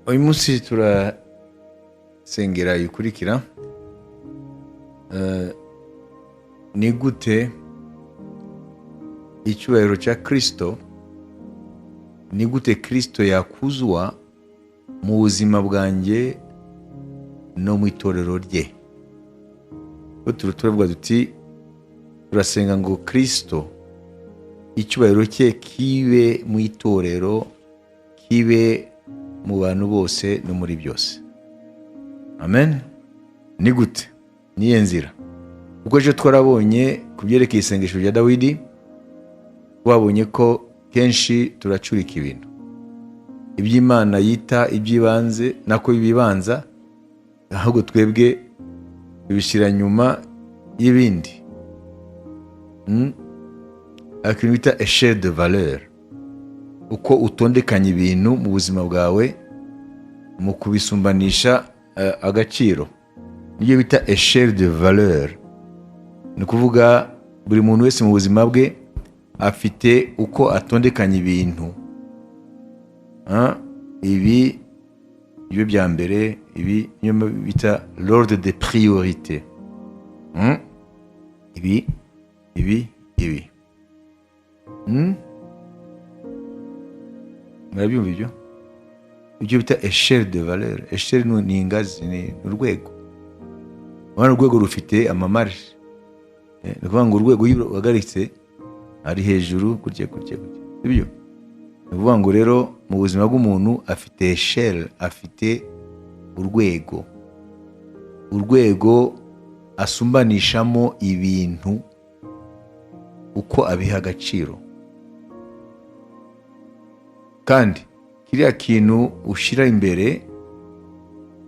uyu munsi turasengera ikurikira ni gute icyubahiro cya Kristo, ni gute Kristo yakuzwa mu buzima bwanjye no mu itorero rye. Turavuga duti turasenga ngo Kristo icyubahiro cye kibe mu itorero, kibe mu bantu bose no muri byose. Amen. Ni gute? Niye nzira. Ubwo ejo twarabonye ku byerekeye isengesho rya Dawidi, twabonye ko kenshi turacurika ibintu iby'Imana yita iby'ibanze nako ibibanza, ahubwo twebwe tubishyira nyuma y'ibindi. Akintu bita échelle de valeur, uko utondekanya ibintu mu buzima bwawe mu kubisumbanisha agaciro, niyo bita échelle de valeur. Ni kuvuga buri muntu wese mu buzima bwe afite uko atondekanya ibintu. Ibi ibyo bya mbere, ibi niyo bita l'ordre de priorité. Ibi murabyumva ibyo? Ibyo bita échelle de valeur. Échelle ni ingazi, ni urwego. Urwego rufite amamarge. Ni ukuvuga ngo urwego iyo uhagaritse ari hejuru kurya. Ibyo ni ukuvuga ngo rero mu buzima bw'umuntu afite échelle, afite urwego asumbanishamo ibintu uko abiha agaciro. Kandi kiriya kintu ushyira imbere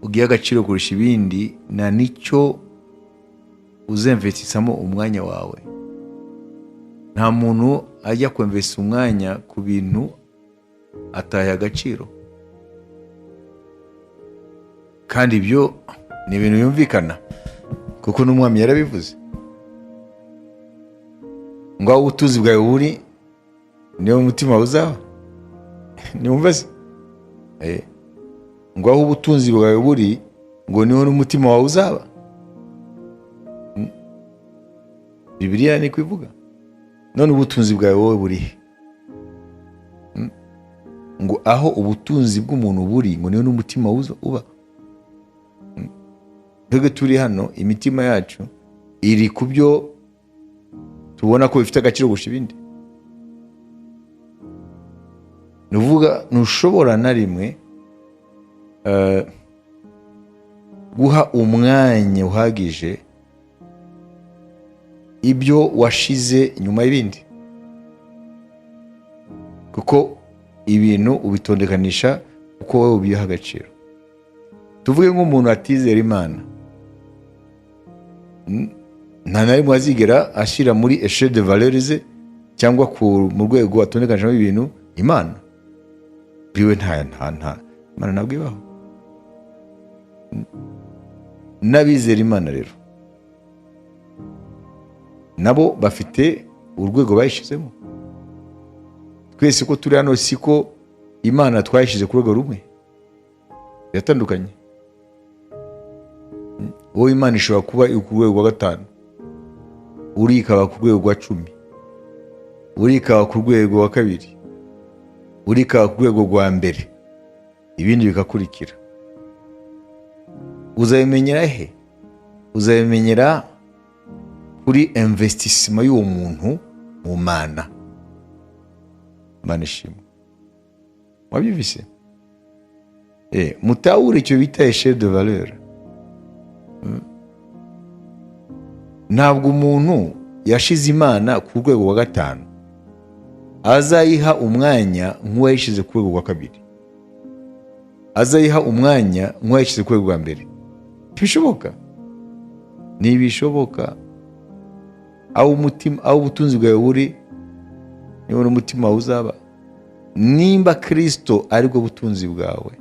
ugiha agaciro kurusha ibindi, na nicyo uzemvestisamo umwanya wawe. Nta muntu ajya kwemvesa umwanya ku bintu ataye agaciro, kandi ibyo ni ibintu yumvikana kuko n'umwami yarabivuze ngo aho ubutunzi bwawe buri niho umutima uzaba. Niwumva se? Ngo aho ubutunzi bwawe buri ngo niho n'umutima wawe uzaba. Bibiliya ni kwivuga. None ubutunzi bwawe wowe burihe? Ngo aho ubutunzi bw'umuntu buri ngo niho n'umutima uba. Twebwe turi hano, imitima yacu iri ku byo tubona ko bifite agaciro kurusha ibindi. Ni ukuvuga ntushobora na rimwe guha umwanya uhagije ibyo washize nyuma y'ibindi, kuko ibintu ubitondekanisha uko wowe ubiha agaciro. Tuvuge nk'umuntu atizera Imana, nta na rimwe azigera ashyira muri échelle de valeur ze cyangwa mu rwego atondekanishamo ibintu Imana. Biwe nta Imana ntabwo ibaho. N'abizera Imana rero nabo bafite urwego bayishizemo. Twese ko turi hano siko Imana twayishize ku rwego rumwe, biratandukanye. Wowe Imana ishobora kuba ku rwego rwa 5, uri ikaba ku rwego rwa 10, uri ikaba ku rwego rwa 2, uri ikaba ku rwego rwa mbere, ibindi bikakurikira. Uzabimenyera he? Uzabimenyera kuri investissement y'uwo muntu mu Mana. Mana ishimwe. Wabyumvise? Mutahura icyo bita échelle de valeur. Ntabwo umuntu yashize Imana ku rwego rwa 5 azayiha umwanya nk'uwayishize ku rwego rwa 2, azayiha umwanya nk'uwayishize ku rwego rwa mbere. Ntibishoboka. Ntibishoboka. Aho ubutunzi bwawe buri niho n'umutima wawe uzaba. Nimba Kristo ari bwo butunzi bwawe,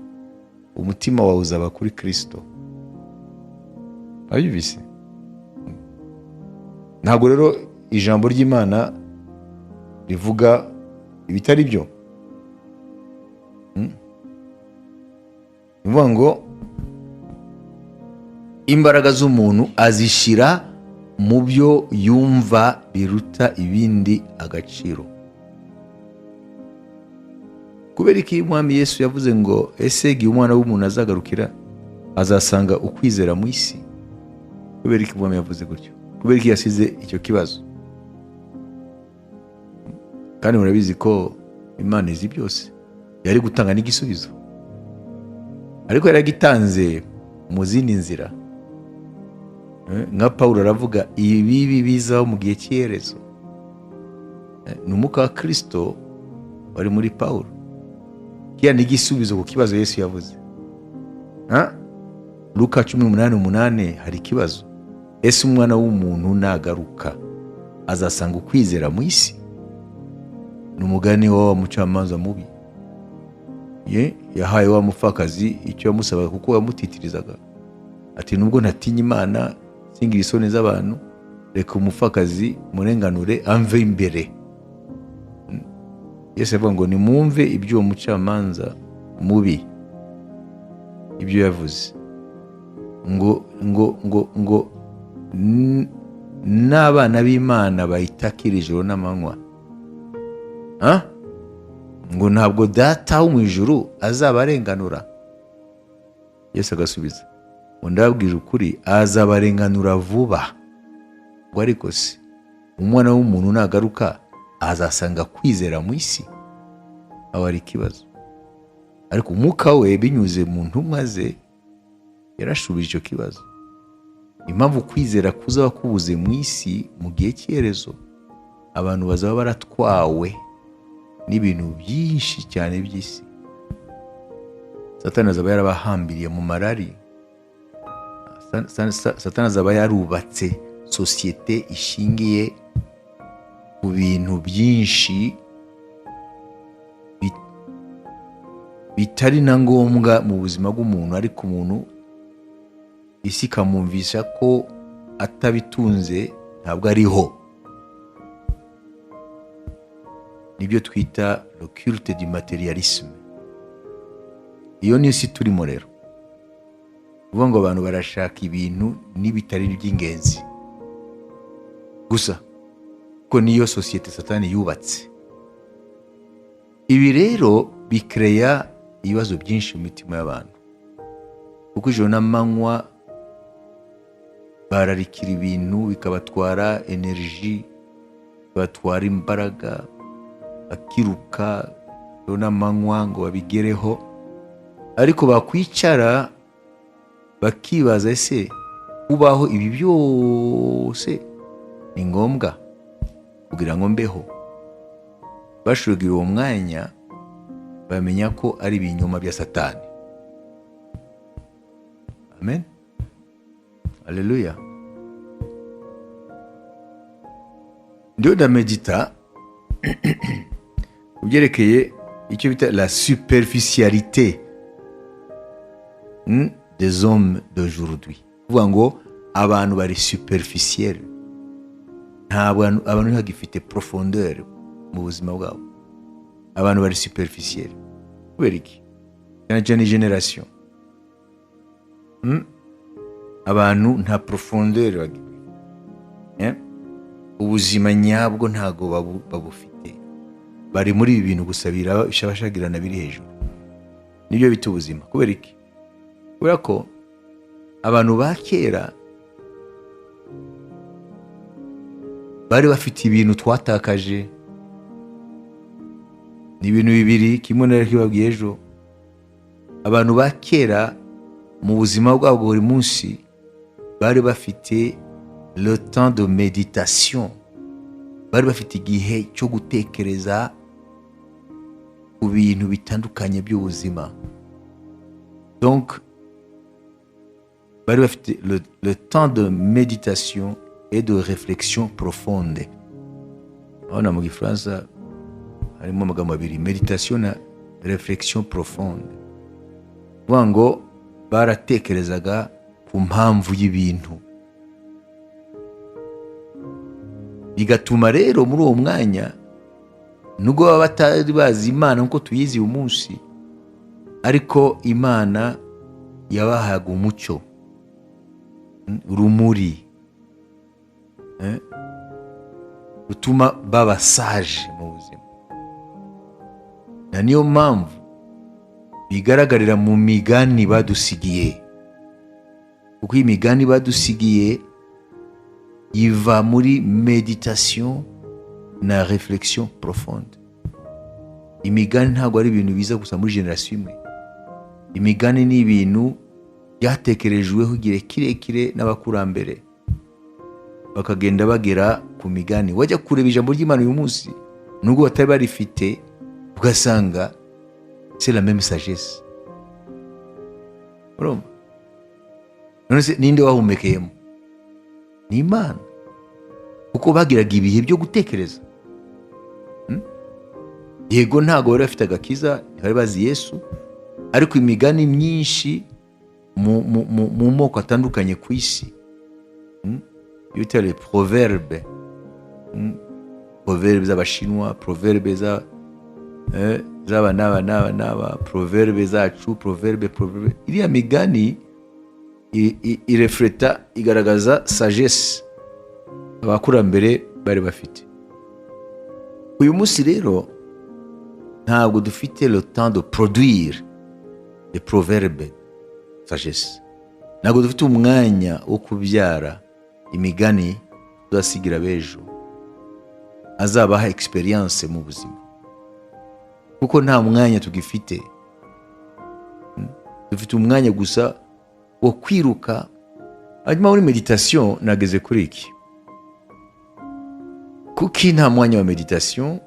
umutima wawe uzaba kuri Kristo. Abibise. Ntabwo rero ijambo ry'Imana rivuga ibitari byo. ni ukuvuga ngo imbaraga z'umuntu azishyira mu byo yumva biruta ibindi agaciro. Kubera iki umwami Yesu yavuze ngo ese igihe umwana w'umuntu azagarukira azasanga ukwizera mu isi? Kubera iki umwami yavuze gutyo? Kubera iki yasize icyo kibazo? Kandi murabizi ko Imana izi byose, yari gutanga n'igisubizo, ariko yaragitanze mu zindi nzira. Nka Pawulo aravuga ibibi bizaho mu gihe cy'iherezo. Ni umwuka wa Kristo wari muri Pawulo. Kiya ni igisubizo ku kibazo Yesu yavuze. Luka 18:8 hari ikibazo. Ese umwana w'umuntu nagaruka azasanga ukwizera mu isi? Ni umugani wa mucamanza mubi yahaye wa mupfakazi icyo yamusabaga kuko yamutitirizaga, ati nubwo ntatinya Imana singira isoni z'abantu, reka umupfakazi murenganure amve imbere. Yesu avuga ngo nimwumve iby'uwo mucamanza mubi ibyo yavuze, ngo n'abana b'Imana bayitakira ijoro n'amanywa, ngo ntabwo data wo mu ijuru azabarenganura. Yesu agasubiza ngo ndababwira ukuri, azabarenganura vuba. Ngo ariko se umwana w'umuntu nagaruka azasanga kwizera mu isi? Aho ari ikibazo. Ariko umwuka we binyuze mu ntumwa ze yarashubije icyo kibazo. Impamvu kwizera kuzaba kubuze mu isi mu gihe cy'iherezo, abantu bazaba baratwawe n'ibintu byinshi cyane by'isi. Satani azaba yarabahambiriye mu marari. Satani azaba yarubatse sosiyete ishingiye ku bintu byinshi bitari na ngombwa mu buzima bw'umuntu, ariko umuntu isi ikamwumvisha ko atabitunze ntabwo ariho. Nibyo twita le culte du materialisme. Iyo ni isi turimo rero. Uvuga ngo abantu barashaka ibintu n'ibitari by'ingenzi gusa, ko niyo sosiyete Satani yubatse. Ibi rero bikreya ibibazo byinshi mu mitima y'abantu, kuko ijoro n'amanywa bararikira ibintu bikabatwara energy, bibatwara imbaraga, bakiruka ijoro n'amanywa ngo babigereho. Ariko bakwicara bakibaza, ese kubaho ibi byose ni ngombwa kugira ngo mbeho? Bashugira uwo mwanya bamenya ko ari ibinyoma bya Satani. Amen. Haleluya. Ndio ndamedita ubyerekeye icyo bita la superficialité des hommes d'aujourd'hui. Uvuga ngo abantu bari superficiel, ntabwo abantu ntagifite profondeur mu buzima bwabo. Abantu bari superficiel. Kubera iki? Cyane generation, abantu nta profondeur bagifite. Ubuzima nyabwo ntago babufite. Bari muri ibi bintu gusa bashagirana biri hejuru. Nibyo bita ubuzima. Kubera iki? Kubera ko abantu ba kera bari bafite ibintu twatakaje. Ni ibintu bibiri, kimwe nari kibabwiye ejo. Abantu ba kera mu buzima bwabo buri munsi bari bafite le temps de méditation. Bari bafite igihe cyo gutekereza ku bintu bitandukanye by'ubuzima. Donc bari bafite le temps de méditation et de réflexion profonde. Abana mu Gifaransa harimo amagambo abiri, méditation na réflexion profonde. Uvuga ngo baratekerezaga ku mpamvu y'ibintu, bigatuma rero muri uwo mwanya nubwo baba batari bazi Imana nk'uko tuyizi uyu munsi, ariko Imana yabahaga umucyo, urumuri rutuma baba sage mu buzima. Na niyo mpamvu bigaragarira mu migani badusigiye, kuko iyi migani badusigiye iva muri meditation na réflexion profonde. Imigani ntabwo ari ibintu biza gusa muri generation imwe. Imigani ni ibintu byatekerejweho igihe kirekire n'abakurambere, bakagenda bagera ku migani. Wajya kureba ijambo ry'Imana uyu munsi, nubwo batari barifite, ugasanga c'est la même sagesse. Urumva? None se ninde wahumekeyemo? Ni Imana, kuko bagiraga ibihe byo gutekereza. Yego ntabwo bari bafite agakiza, bari bazi Yesu, ariko imigani myinshi mu moko atandukanye ku isi, bita les proverbes, proverbes z'Abashinwa, proverbes z'aba n'aba, proverbes zacu, proverbes. Iriya migani irefleta, igaragaza sagesse abakurambere bari bafite. Uyu munsi rero ntabwo dufite le temps de produire les proverbes sagesse. Ntabwo dufite umwanya wo kubyara imigani tuzasigira bejo azabaha experience mu buzima, kuko nta mwanya tugifite. Dufite umwanya gusa wo kwiruka. Hanyuma muri meditation nageze kuri iki: kuki nta mwanya wa meditation,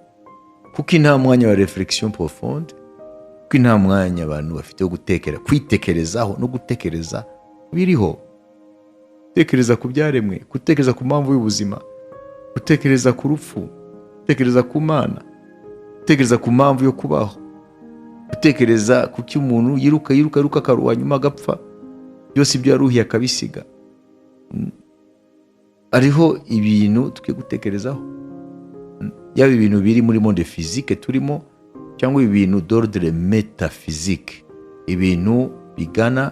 kuki nta mwanya wa réflexion profonde, kuki nta mwanya abantu bafite wo gutekereza, kwitekerezaho no gutekereza biriho. Gutekereza ku byaremwe, gutekereza ku mpamvu y'ubuzima, gutekereza ku rupfu, gutekereza ku Mana, gutekereza ku mpamvu yo kubaho, gutekereza kuki umuntu yiruka akaruha nyuma agapfa, byose ibyo yaruhiye akabisiga. Ariho ibintu tukwiye gutekerezaho, yaba ibintu biri muri monde physique turimo, cyangwa ibintu d'ordre métaphysique, ibintu bigana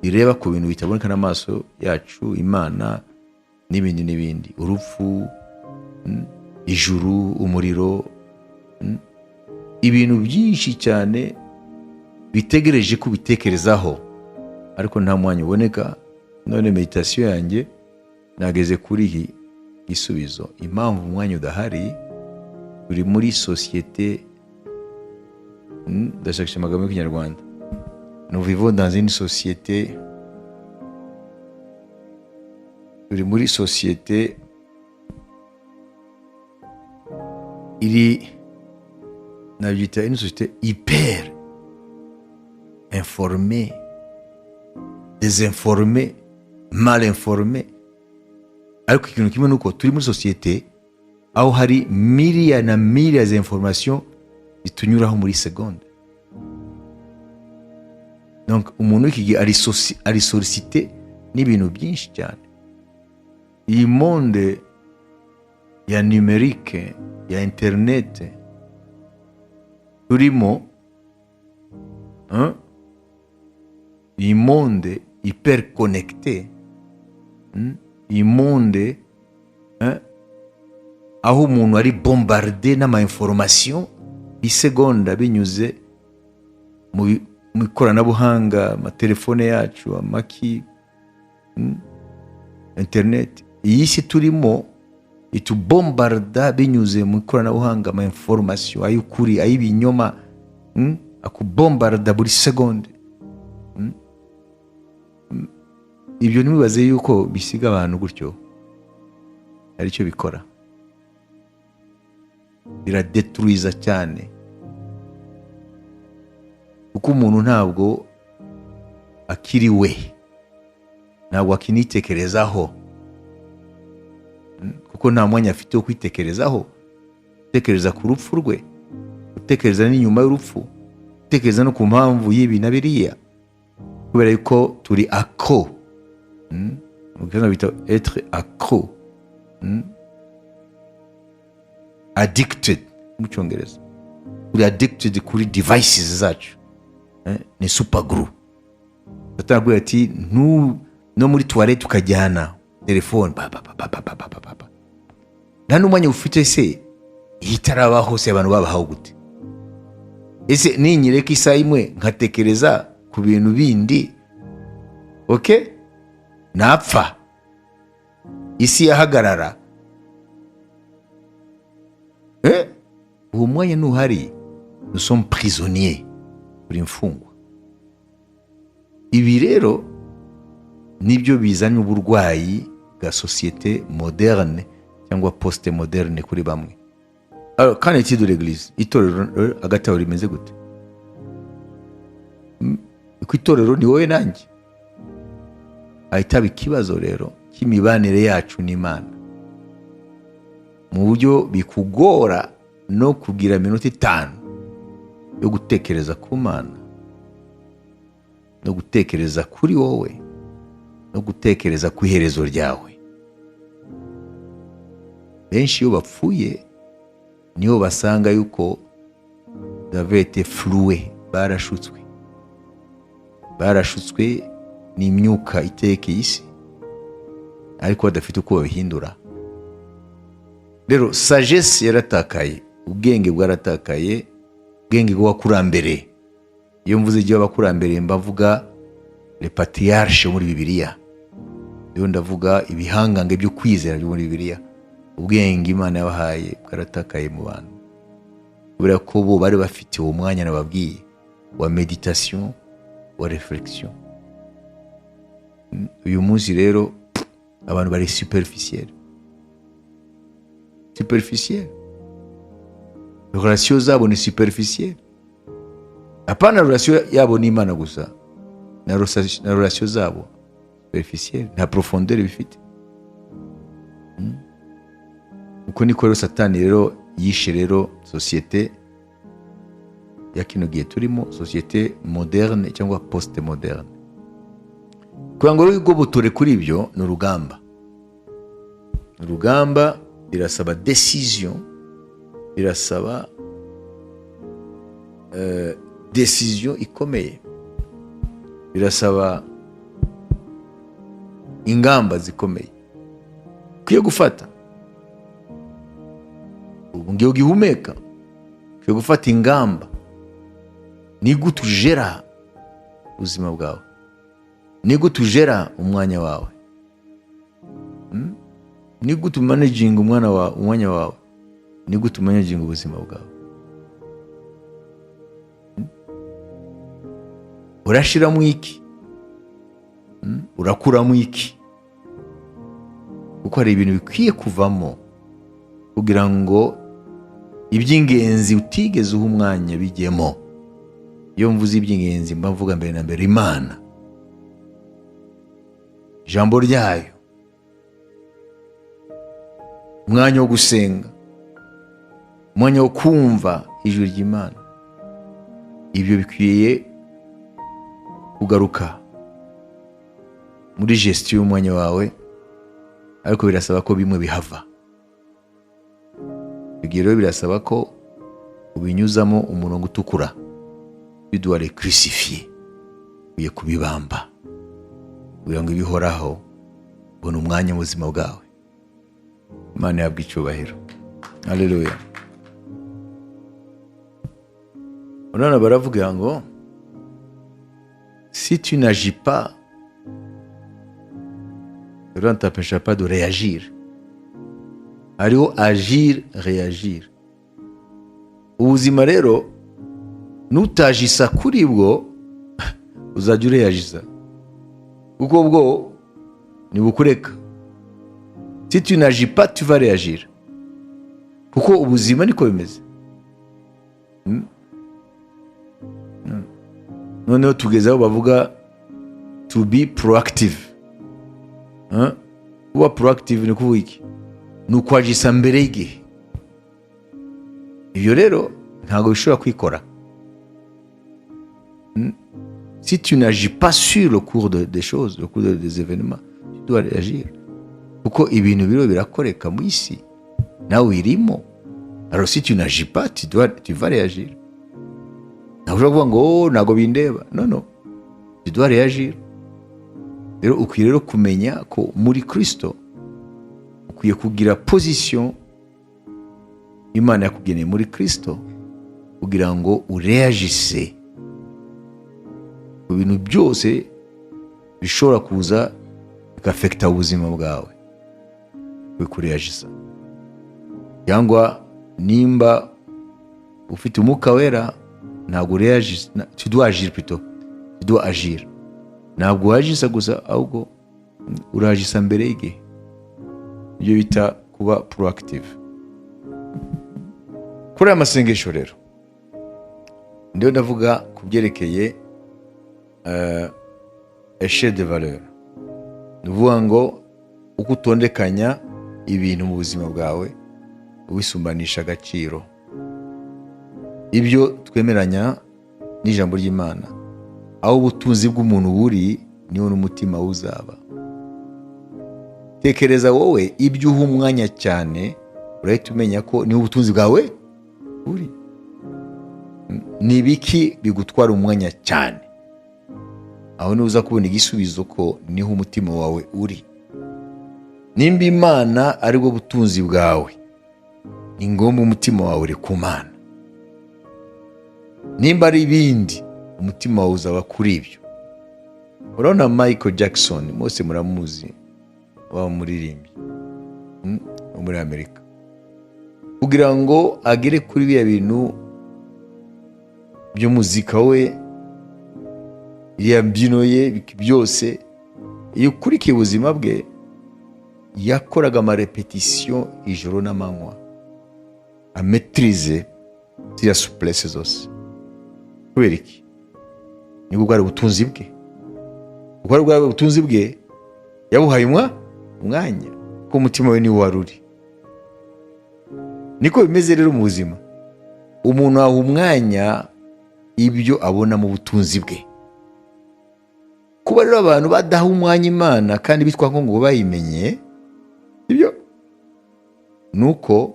bireba ku bintu bitaboneka n'amaso yacu, Imana n'ibindi, urupfu, ijuru, umuriro, ibintu byinshi cyane bitegereje ko bitekerezaho, ariko nta mwanya uboneka. None meditation yanjye nageze kuri iki gisubizo: impamvu umwanya udahari, turi muri société, ndashakisha amagambo y'Ikinyarwanda, nous vivons dans une société, turi muri société iri, nabyita une société hyper informée, désinformée, mal informée. Ariko ikintu kimwe nuko turi muri société aho hari milliers na milliers d'informations zitunyuraho muri seconde. Donc umuntu iki gihe ari sollicité n'ibintu byinshi cyane. Iyi monde ya numérique, ya internet turimo, iyi monde hyper connecté, iyi monde aho umuntu ari bombardé n'ama information bisegonda binyuze mu ikoranabuhanga, amatelefone yacu, amaki, internet. Iyi si turimo itubombarda binyuze mu ikoranabuhanga, ama information ay'ukuri, ay'ibinyoma, akubombarda buri segonde. Ibyo ntibibaze yuko bisiga abantu gutyo, aricyo bikora, biradetruiza cyane, kuko umuntu ntabwo akiriwe, ntabwo akinitekerezaho, kuko nta mwanya afite wo kwitekerezaho. Gutekereza ku rupfu rwe, gutekereza n'inyuma y'urupfu, gutekereza no ku mpamvu y'ibi na biriya, kubera yuko turi accro, bita être accro, addicted mu Cyongereza. Turi addicted kuri devices zacu, ni super glue. satani arakubwira ati no muri toilette ukajyana telefone nta n'umwanya ufite se itaraba hose abantu babahawe gute? Ese ninyereka isaha imwe nkatekereza ku bintu bindi, napfa isi yahagarara, uwo mwanya ntuhari. Nous sommes prisonniers, turi imfungwa. Ibi rero nibyo bizanye uburwayi bwa société moderne cyangwa post moderne kuri bamwe. Alors qu'en est-il de l'église? Itorero hagati aho rimeze gute? Ku itorero ni wowe nanjye ahitaba ikibazo rero cy'imibanire yacu n'Imana, mu buryo bikugora no kugira minota 5 yo gutekereza ku Mana, no gutekereza kuri wowe, no gutekereza ku iherezo ryawe. Benshi iyo bapfuye niho basanga yuko davete floué, barashutswe n'imyuka itekeye isi, ariko badafite uko babihindura. Rero sagesse yaratakaye, ubwenge bwaratakaye, ubwenge bw'abakurambere. Iyo mvuze igihe abakurambere mbavuga les patriarches muri Bibiliya, iyo ndavuga ibihangange byo kwizera byo muri Bibiliya. Ubwenge Imana yabahaye bwaratakaye mu bantu, kubera ko bo bari bafite uwo mwanya nababwiye wa meditation, wa réflexion. Uyu munsi rero abantu bari superficiel. Relation zabo ni superficiel. Hapana relation yabo n'Imana gusa, na relation zabo superficiel, nta profondeur bifite. Uko niko rero satani rero yishe rero société ya kino gihe turimo, société moderne cyangwa post moderne. Kugira ngo rugobotore kuri ibyo ni urugamba, birasaba décision, birasaba décision ikomeye, birasaba ingamba zikomeye kwiye gufata. Ubu ngiye ugihumeka, kwiye gufata ingamba. Ni gute ujera ubuzima bwawe, ni gute ujera umwanya wawe, ni gute managing umwanya wawe, ni gute managing ubuzima bwawe. Urashiramo iki, urakuramo iki? Kuko hari ibintu bikwiye kuvamo kugira ngo iby'ingenzi utigeze uha umwanya bijyemo. Iyo mvuze iby'ingenzi mba mvuga mbere na mbere Imana, ijambo ryayo, umwanya wo gusenga, umwanya wo kumva ijwi ry'Imana. Ibyo bikwiye kugaruka muri gestion y'umwanya wawe, ariko birasaba ko bimwe bihava. Rero birasaba ko ubinyuzamo umurongo utukura. Tu dois les crucifier, uye kubibamba kugira ngo ibihoraho ubone umwanya mu buzima bwawe. Imana yabwe icyubahiro. Haleluya. Urabona baravuga ngo si tu n'agis pas, cela ne t'empêchera pas de réagir. Hariho agir, réagir. Ubuzima rero nutajisa kuri bwo uzajya ureagisa, kuko bwo nibukureka. Si tu n'agis pas, tu vas réagir, kuko ubuzima niko bimeze. Noneho tugezaho bavuga to be proactive. Kuba proactive ni kuvuga iki? Ni ukwagisa mbere y'igihe. Ibyo rero ntabwo bishobora kwikora. Si tu n'agis pas sur le cours des choses, le cours des événements, tu dois réagir. Kuko ibintu biro birakoreka mu isi, nawe wirimo. Alors si tu n'agis pas, tu vas réagir. Ntabwo ushobora kuvuga ngo ntabwo bindeba. Non, tu dois réagir. rero ukwiye rero kumenya ko muri Kristo ukwiye kugira position Imana yakugeneye muri Kristo kugira ngo ureagisse ku bintu byose bishobora kuza bigafekta ubuzima bwawe. Kureagissa cyangwa nimba ufite umwuka wera ntabwo reagisse, tu dois agir plutôt, tu dois agir. Ntabwo wagisa gusa ahubwo uragisa mbere y'igihe. Ibyo bita kuba proactive. Kuri aya masengesho rero ndiyo ndavuga ku byerekeye échelle de valeur. Nuvuga ngo uko utondekanya ibintu mu buzima bwawe ubisumbanisha agaciro. Ibyo twemeranya n'ijambo ry'Imana, aho ubutunzi bw'umuntu buri niho n'umutima uzaba. Tekereza wowe ibyo uha umwanya cyane, urahita umenya ko niho ubutunzi bwawe buri. Ni ibiki bigutwara umwanya cyane? Aho niho uza kubona igisubizo ko niho umutima wawe uri. Nimba Imana ari bwo butunzi bwawe, ni ngombwa umutima wawe uri ku Mana. Nimba ari ibindi, umutima wawe uzaba kuri ibyo. Urabona Michael Jackson, mose muramuzi, wamuririmbyi wo muri Amerika, kugira ngo agere kuri bya bintu by'umuzika we, iriya mbyino ye byose, iyo ukurikiye ubuzima bwe yakoraga amarepetisiyo ijoro n'amanywa ametrize ziriya souplesse zose. Kubera iki? Nibwo bwari ubutunzi bwe. Ubwo bwari ubutunzi bwe yabuhaye umwanya ko umutima we niwo wari uri. Niko bimeze rero mu buzima. Umuntu aha umwanya ibyo abona mu butunzi bwe. Kuba rero abantu badaha umwanya Imana kandi bitwa ngo bayimenye, ibyo nuko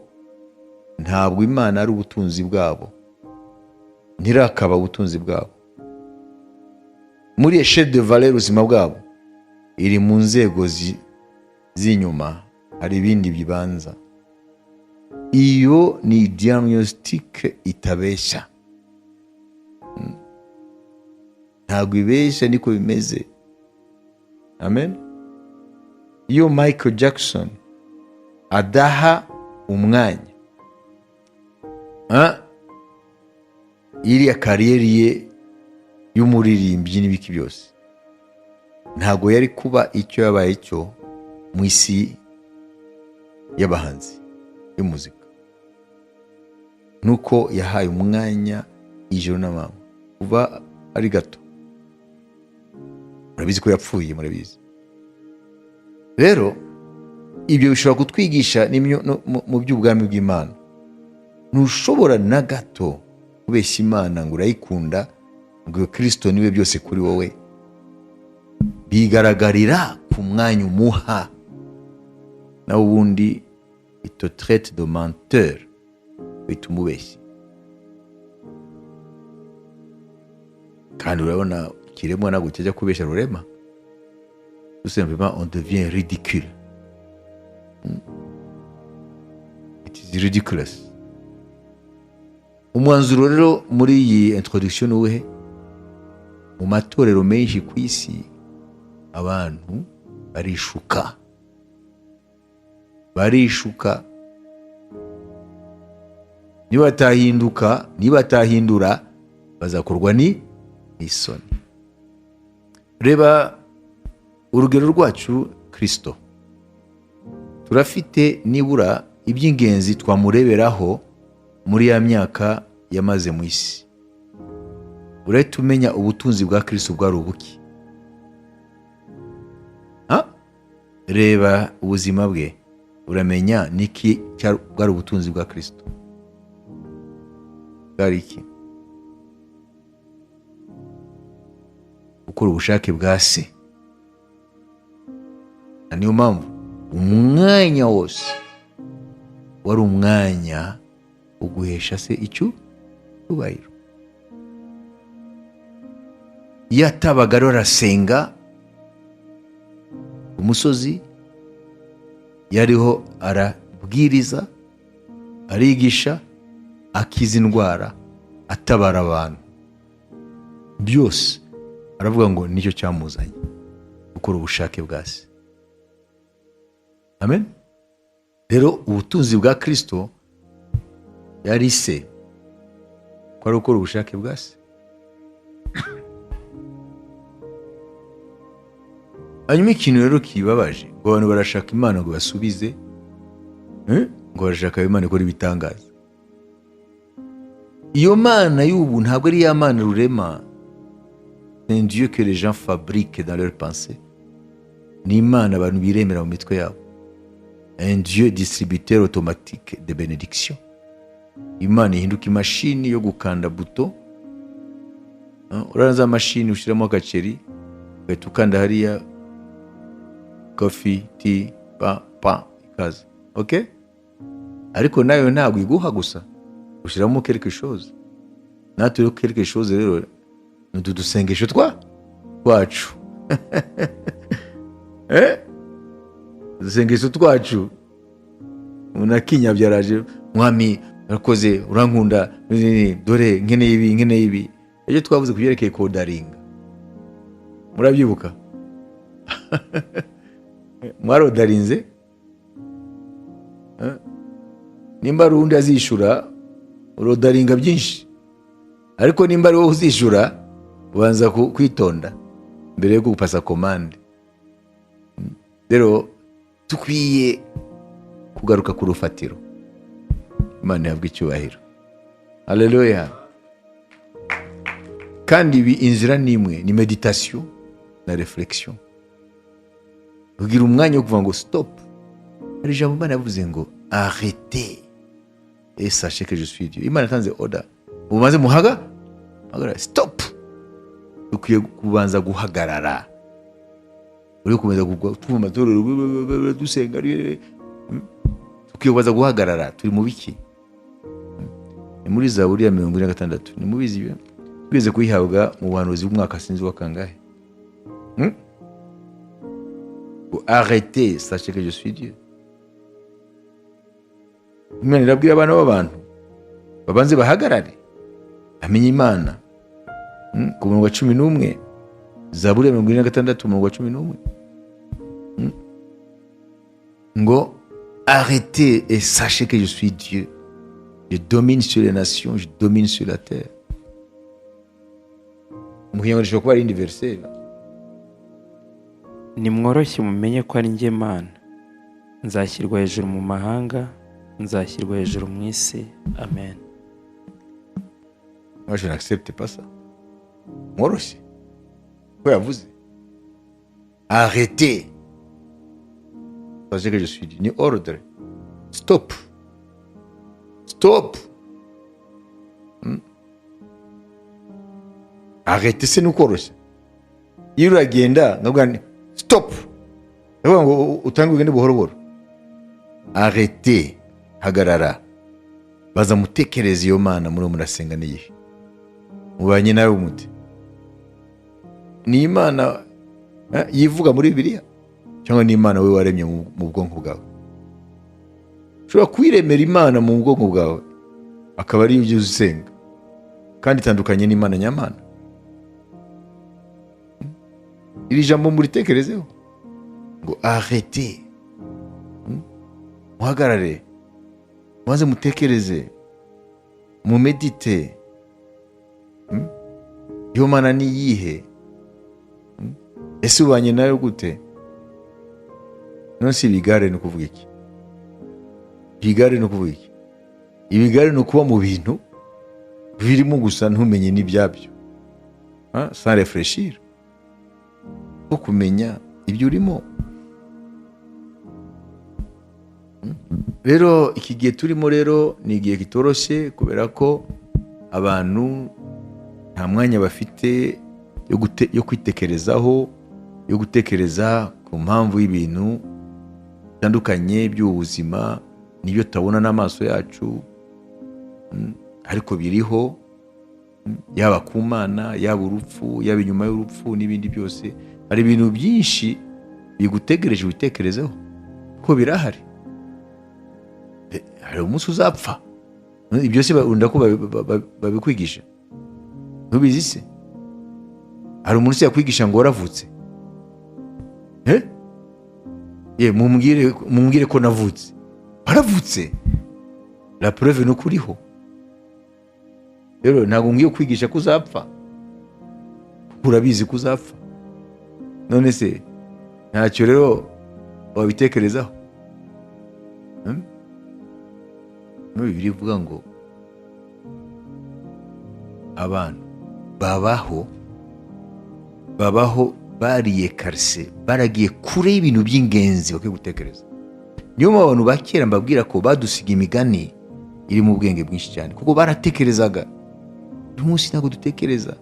ntabwo Imana ari ubutunzi bwabo, ntirakaba ubutunzi bwabo. Muri échelle de valeur ubuzima bwabo iri mu nzego z'inyuma, hari ibindi bibanza. Iyo ni diagnostic itabeshya, ntabwo ibeshya, niko bimeze. Amen. Iyo Michael Jackson adaha umwanya iriya kariyeri ye y'umuririmbyi n'ibiki byose, ntabwo yari kuba icyo yabaye cyo mu isi y'abahanzi y'umuzika. Nuko yahaye umwanya ijoro n'amanywa kuva ari gato. Murabizi ko yapfuye, murabizi. Rero ibyo bishobora kutwigisha mu by'ubwami bw'Imana. Ntushobora na gato kubeshya Imana ngo urayikunda, ngo Kristo niwe byose kuri wowe. Bigaragarira ku mwanya umuha. Na ubundi ito traite de menteur, bita umubeshyi. Kandi urabona kiremwa ntabwo kijya kubeshya rurema. Tout simplement on devient ridicule. It is ridiculous. Umwanzuro rero muri iyi introduction uwe, mu matorero menshi ku isi abantu barishuka. nibatahindura bazakorwa n'isoni. Reba urugero rwacu Kristo. Turafite nibura iby'ingenzi twamureberaho muri ya myaka yamaze mu isi. Urahita umenya ubutunzi bwa Kristo bwari ubuki. Reba ubuzima bwe, uramenya niki bwari ubutunzi bwa Kristo. Bwari iki? Gukora ubushake bwa Se. Niyo mpamvu umwanya wose wari umwanya uguhesha Se icyubahiro. Iyo atabaga rero arasenga, umusozi yariho arabwiriza, arigisha, akiza indwara, atabara abantu. Byose aravuga ngo nicyo cyamuzanye, gukora ubushake bwa se. Amen. Rero ubutunzi bwa Kristo yari se, ko ari gukora ubushake bwa se. Hanyuma ikintu rero kibabaje, ngo abantu barashaka Imana ngo basubize, ngo barashaka Imana ikora ibitangaza. Iyo Mana y'ubu ntabwo ari ya Mana rurema. C'est un Dieu que les gens fabriquent dans leur pensée. Ni Imana abantu biremera mu mitwe yabo. Un Dieu distributeur automatique de bénédiction. Imana ihinduka imashini yo gukanda buto. Uraza mashini ushyiramo agaceri, ugahita ukanda hariya coffee, tea, pa, ikaza. Okay? Ariko nayo ntabwo iguha gusa, ushyiramo quelque chose. Natwe rero quelque chose rero ni udusengesho twacu. Udusengesho twacu. Unakinya byaraje, mwami urakoze, urankunda, dore nkeneye ibi. Ejo twavuze kubyerekeye kodaringa. Murabyibuka? Mwarodarinze? Nimba ari undi azishura, urodaringa byinshi. Ariko nimba ari wowe uzishura, ubanza kwitonda mbere yo gupasa komande. Rero tukwiye kugaruka ku rufatiro. Imana yabwa icyubahiro. Haleluya. Kandi ibi inzira nimwe ni meditation na reflexion. Ugira umwanya wo kuvuga ngo stop. Hari ijambo Imana yavuze ngo arrêtez et sachez que je suis Dieu. Imana yatanze order. Mubanze muhagarara. Stop. Ukwiye kubanza guhagarara. Uri kumeza gutuma amatorero dusenga. Ukwiye kubanza guhagarara. Turi mu biki? Ni muri Zaburi ya 46. Ni mubizi byo. Tweze kuyihabwa mu buhanuzi bw'umwaka sinzi wa kangahe. Arrêtez, sachez que je suis Dieu. Imana irabwira abana b'abantu babanze bahagarare, amenye Imana. Ku murongo wa 11, Zaburi ya 46 umurongo wa 11, ngo arrêtez et sachez que je suis Dieu. Je domine sur les nations, je domine sur la terre. Muhiyanganisha kuba ari indi verse. Nimworoshye mumenye ko ari njye Mana, nzashyirwa hejuru mu mahanga, nzashyirwa hejuru mu isi. Amen. Moi je n'accepte pas ça. Mworoshye ko yavuze arrêtez, sachez que je suis Dieu. Ni ordre. Stop. Arrêtez, c'est n'ukoroshye. Iyo uragenda ngabwa stop. Ndavuga ngo utange ugende buhoro. Arrêtez, hagarara. Baza mutekereza iyo Mana muri murasenga niyihe. Mubanye nawe umuti. Ni Imana yivuga muri Bibiliya cyangwa ni Imana we waremye mu bwonko bwawe? Ushobora kwiremera Imana mu bwonko bwawe akaba ari ibyo usenga, kandi itandukanye n'Imana nyamana. Iri jambo muritekerezeho ngo arrêtez, muhagarare, mubanze mutekereze, mumedite. Iyo Mana ni iyihe? Ese ubanye nayo gute? None si ibigare ni ukuvuga iki? Ibigare ni ukuvuga iki? Ibigare ni ukuba mu bintu birimo gusa ntumenye n'ibyabyo, sans réfléchir, ko kumenya ibyo urimo. Rero iki gihe turimo rero ni igihe kitoroshye, kubera ko abantu nta mwanya bafite yo kwitekerezaho, yo gutekereza ku mpamvu y'ibintu bitandukanye by'ubuzima n'ibyo tutabona n'amaso yacu, ariko biriho, yaba ku Mana, yaba urupfu, yaba inyuma y'urupfu n'ibindi byose. Hari ibintu byinshi bigutegereje witekerezeho ko birahari. Hari umunsi uzapfa, ibyo se urunda ko babikwigisha? Ntubizi se? Hari umuntu se yakwigisha ngo waravutse? Mumbwire ko navutse. Waravutse, la preuve ni uko uriho. Rero ntabwo ngiye kwigisha ko uzapfa, urabizi ko uzapfa. None se ntacyo rero wabitekerezaho? Bibiliya ivuga ngo abantu babaho bariye karse, baragiye kure y'ibintu by'ingenzi bakwiye gutekereza. Niyo mpamvu abantu ba kera mbabwira ko badusiga imigani iri mu bwenge bwinshi cyane, kuko baratekerezaga. Uyu munsi ntabwo dutekereza,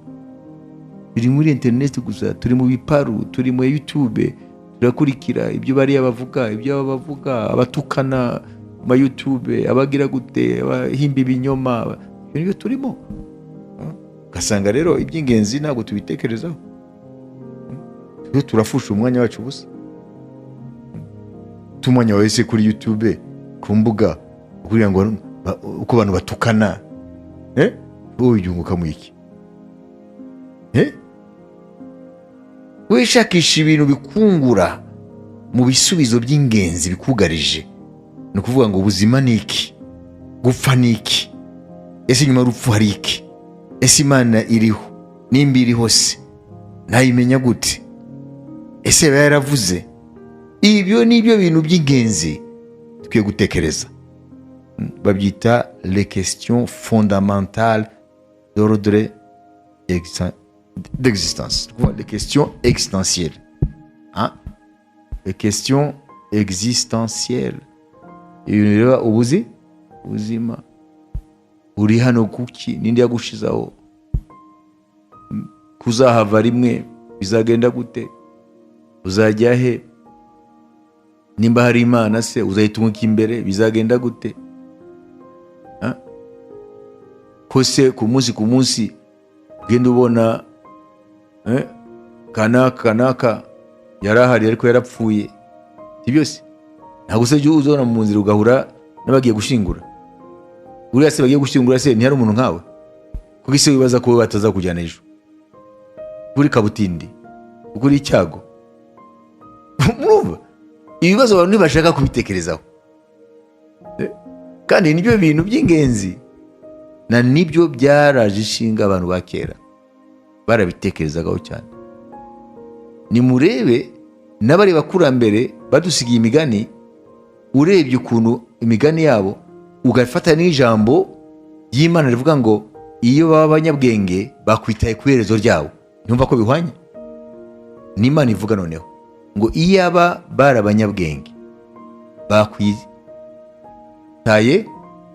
turi muri interineti gusa, turi mu biparu, turi mu YouTube, turakurikira ibyo bariya bavuga, ibyo aba bavuga, abatukana ma YouTube, abagira gute, abahimba ibinyoma, ibyo nibyo turimo. Ugasanga rero iby'ingenzi ntabwo tubitekerezaho, turafusha umwanya wacu ubusa. Umwanya wese kuri YouTube, ku mbuga, kugira ngo uko abantu batukana, wowe yunguka mu iki? Wishakisha ibintu bikungura mu bisubizo by'ingenzi bikugarije. Ni ukuvuga ngo ubuzima ni iki? Gupfa ni iki? Ese nyuma y'urupfu hari iki? Ese Imana iriho? Nimba iriho se nayimenya gute? Ese yaravuze? Ibyo ni byo bintu by'ingenzi tukwiye gutekereza. Babyita les questions fondamentales d'ordre d'existence. Les questions existentielles. Les questions existentielles. Reba ubuzima uri hano kuki? Ninde yagushizaho? Kuzahava rimwe bizagenda gute? Uzajya he? Nimba hari Imana se uzayitunguka imbere bizagenda gute? Ko se ku munsi ugenda ubona kanaka yarahari ariko yarapfuye, si byose? Ntabwo se uzabona mu nzira ugahura n'abagiye gushingura. Uriya se bagiye gushingura se ntihari umuntu nkawe? Kuko ise wibaza ko bataza kujyana ejo kuri kabutindi, kuri icyago. Murumva ibibazo abantu ntibashaka kubitekerezaho, kandi nibyo bintu by'ingenzi, na nibyo byaraje ishinga abantu ba kera, barabitekerezagaho cyane. Nimurebe n'abari bakurambere badusigiye imigani, urebye ukuntu imigani yabo ugafata n'ijambo y'Imana rivuga ngo iyo baba abanyabwenge bakwitaye ku iherezo ryabo. Numva ko bihwanye n'Imana ivuga noneho ngo iyo aba bari abanyabwenge bakwitaye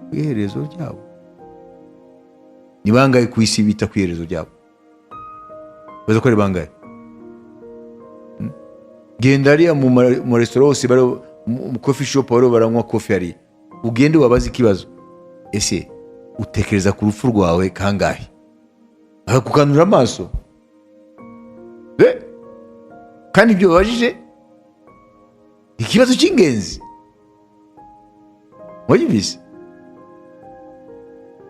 ku iherezo ryabo. Ni bangahe ku isi bita ku iherezo ryabo? Baza ko ari bangahe? Genda hariya mu restaurant hose, mu coffee shop baro baranywa coffee hariya, ugende wabaza ikibazo, ese utekereza ku rupfu rwawe kangahe? Bakakukanura amaso. Kandi ibyo babajije ikibazo cy'ingenzi, wayibise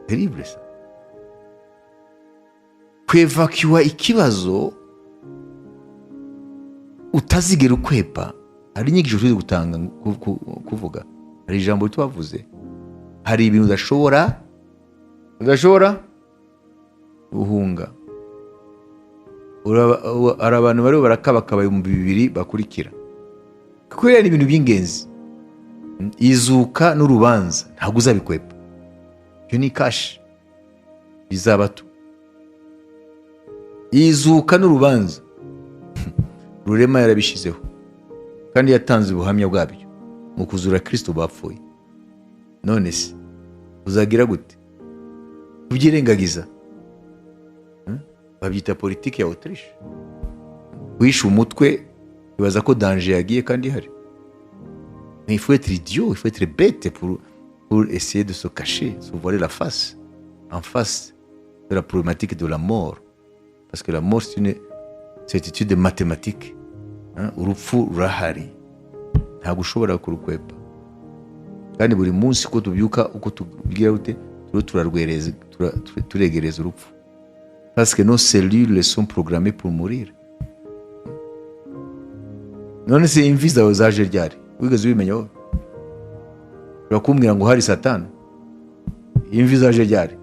terrible ça. Kwevakiwa ikibazo utazigera ukwepa. Hari inyigisho tuzi gutanga kuvuga, hari ijambo twavuze, hari ibintu udashobora guhunga. Hari abantu bari barakabakaba 2000 bakurikira, kuko ari ibintu by'ingenzi. Izuka n'urubanza ntabwo uzabikwepa, ibyo ni kashi bizabato. Izuka n'urubanza Rurema yarabishizeho, kandi yatanze ubuhamya bwabyo mu kuzura Kristo bapfuye. None se uzagira gute kubyirengagiza? Babyita politiki ya Autriche. Wishe umutwe bibaza ko danger yagiye kandi hari. Mais il faut être idiot, il faut être bête pour essayer de se cacher, se voiler la face en face de la problématique de la mort. Parce que la mort, c'est une étude de mathématiques. urupfu rurahari, ntabwo ushobora kurukwepa. kandi buri munsi uko tubyuka, uko tubwira gute, turegereza urupfu, parce que nos cellules sont programmées pour mourir. none se imvi zawe zaje ryari? wigeze ubimenya wowe? urakumbwira ngo hari Satani? imvi zaje ryari?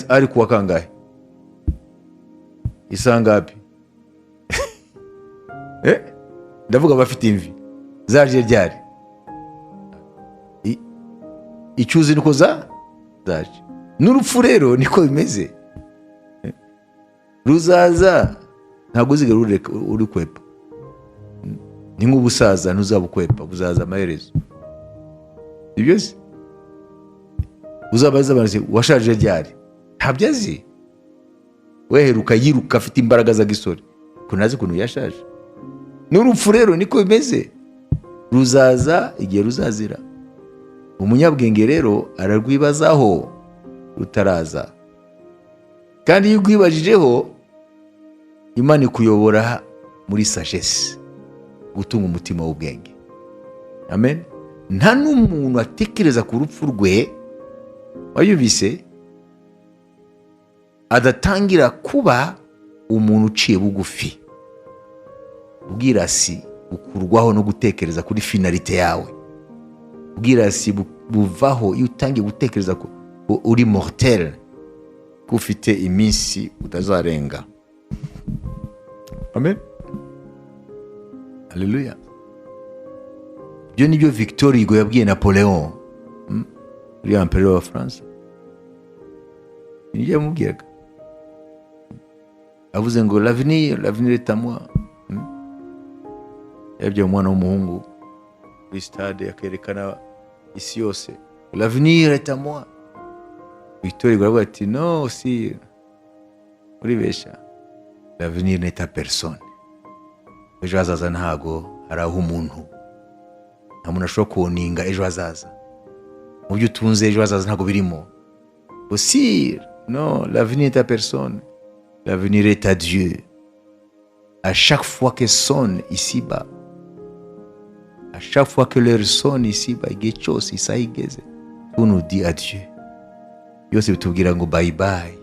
hari kuwa kangahe? isangapi? ndavuga bafite imvi zaje ryari? icyuzi niko zaje. n'urupfu rero niko bimeze, ruzaza, ntabwo uzigera uri kwepa. ni nk'ubusaza, ntuzabukwepa, buzaza amaherezo. ibyo se uzabaza abantu washaje ryari? ntabyo azi. weheruka yiruka afite imbaraga za gisore, ko ntazi ukuntu yashaje. n'urupfu rero niko bimeze, ruzaza igihe ruzazira. umunyabwenge rero ararwibazaho rutaraza, kandi iyo urwibajijeho, Imana ikuyobora muri sagesse, gutunga umutima w'ubwenge. Amen. nta n'umuntu atekereza ku rupfu rwe, wayumvise, adatangira kuba umuntu uciye bugufi. ubwirasi bukurwaho no gutekereza kuri finalite yawe. ubwirasi buvaho iyo utangiye gutekereza ko uri mortel, ko ufite iminsi utazarenga. Amen. Haleluya. ibyo nibyo Victor Hugo yabwiye Napoleon, uri empereur wa France. nibyo yamubwiraga, avuze ngo l'avenir est à moi. yabwiye umwana w'umuhungu kuri stade, akerekana isi yose, l'avenir est à moi. Victor Hugo aravuga ati no, si uribesha, l'avenir n'est à personne. ejo hazaza ntago hari aho umuntu, nta muntu ashobora kuninga ejo hazaza. mu byo utunze ejo hazaza ntago birimo. aussi non, l'avenir n'est à personne, l'avenir est à Dieu. à chaque fois que sonne ici-bas, à chaque fois que l'heure sonne ici-bas, igihe cyose isaha igeze, tout nous dit adieu. byose bitubwira ngo bye bye.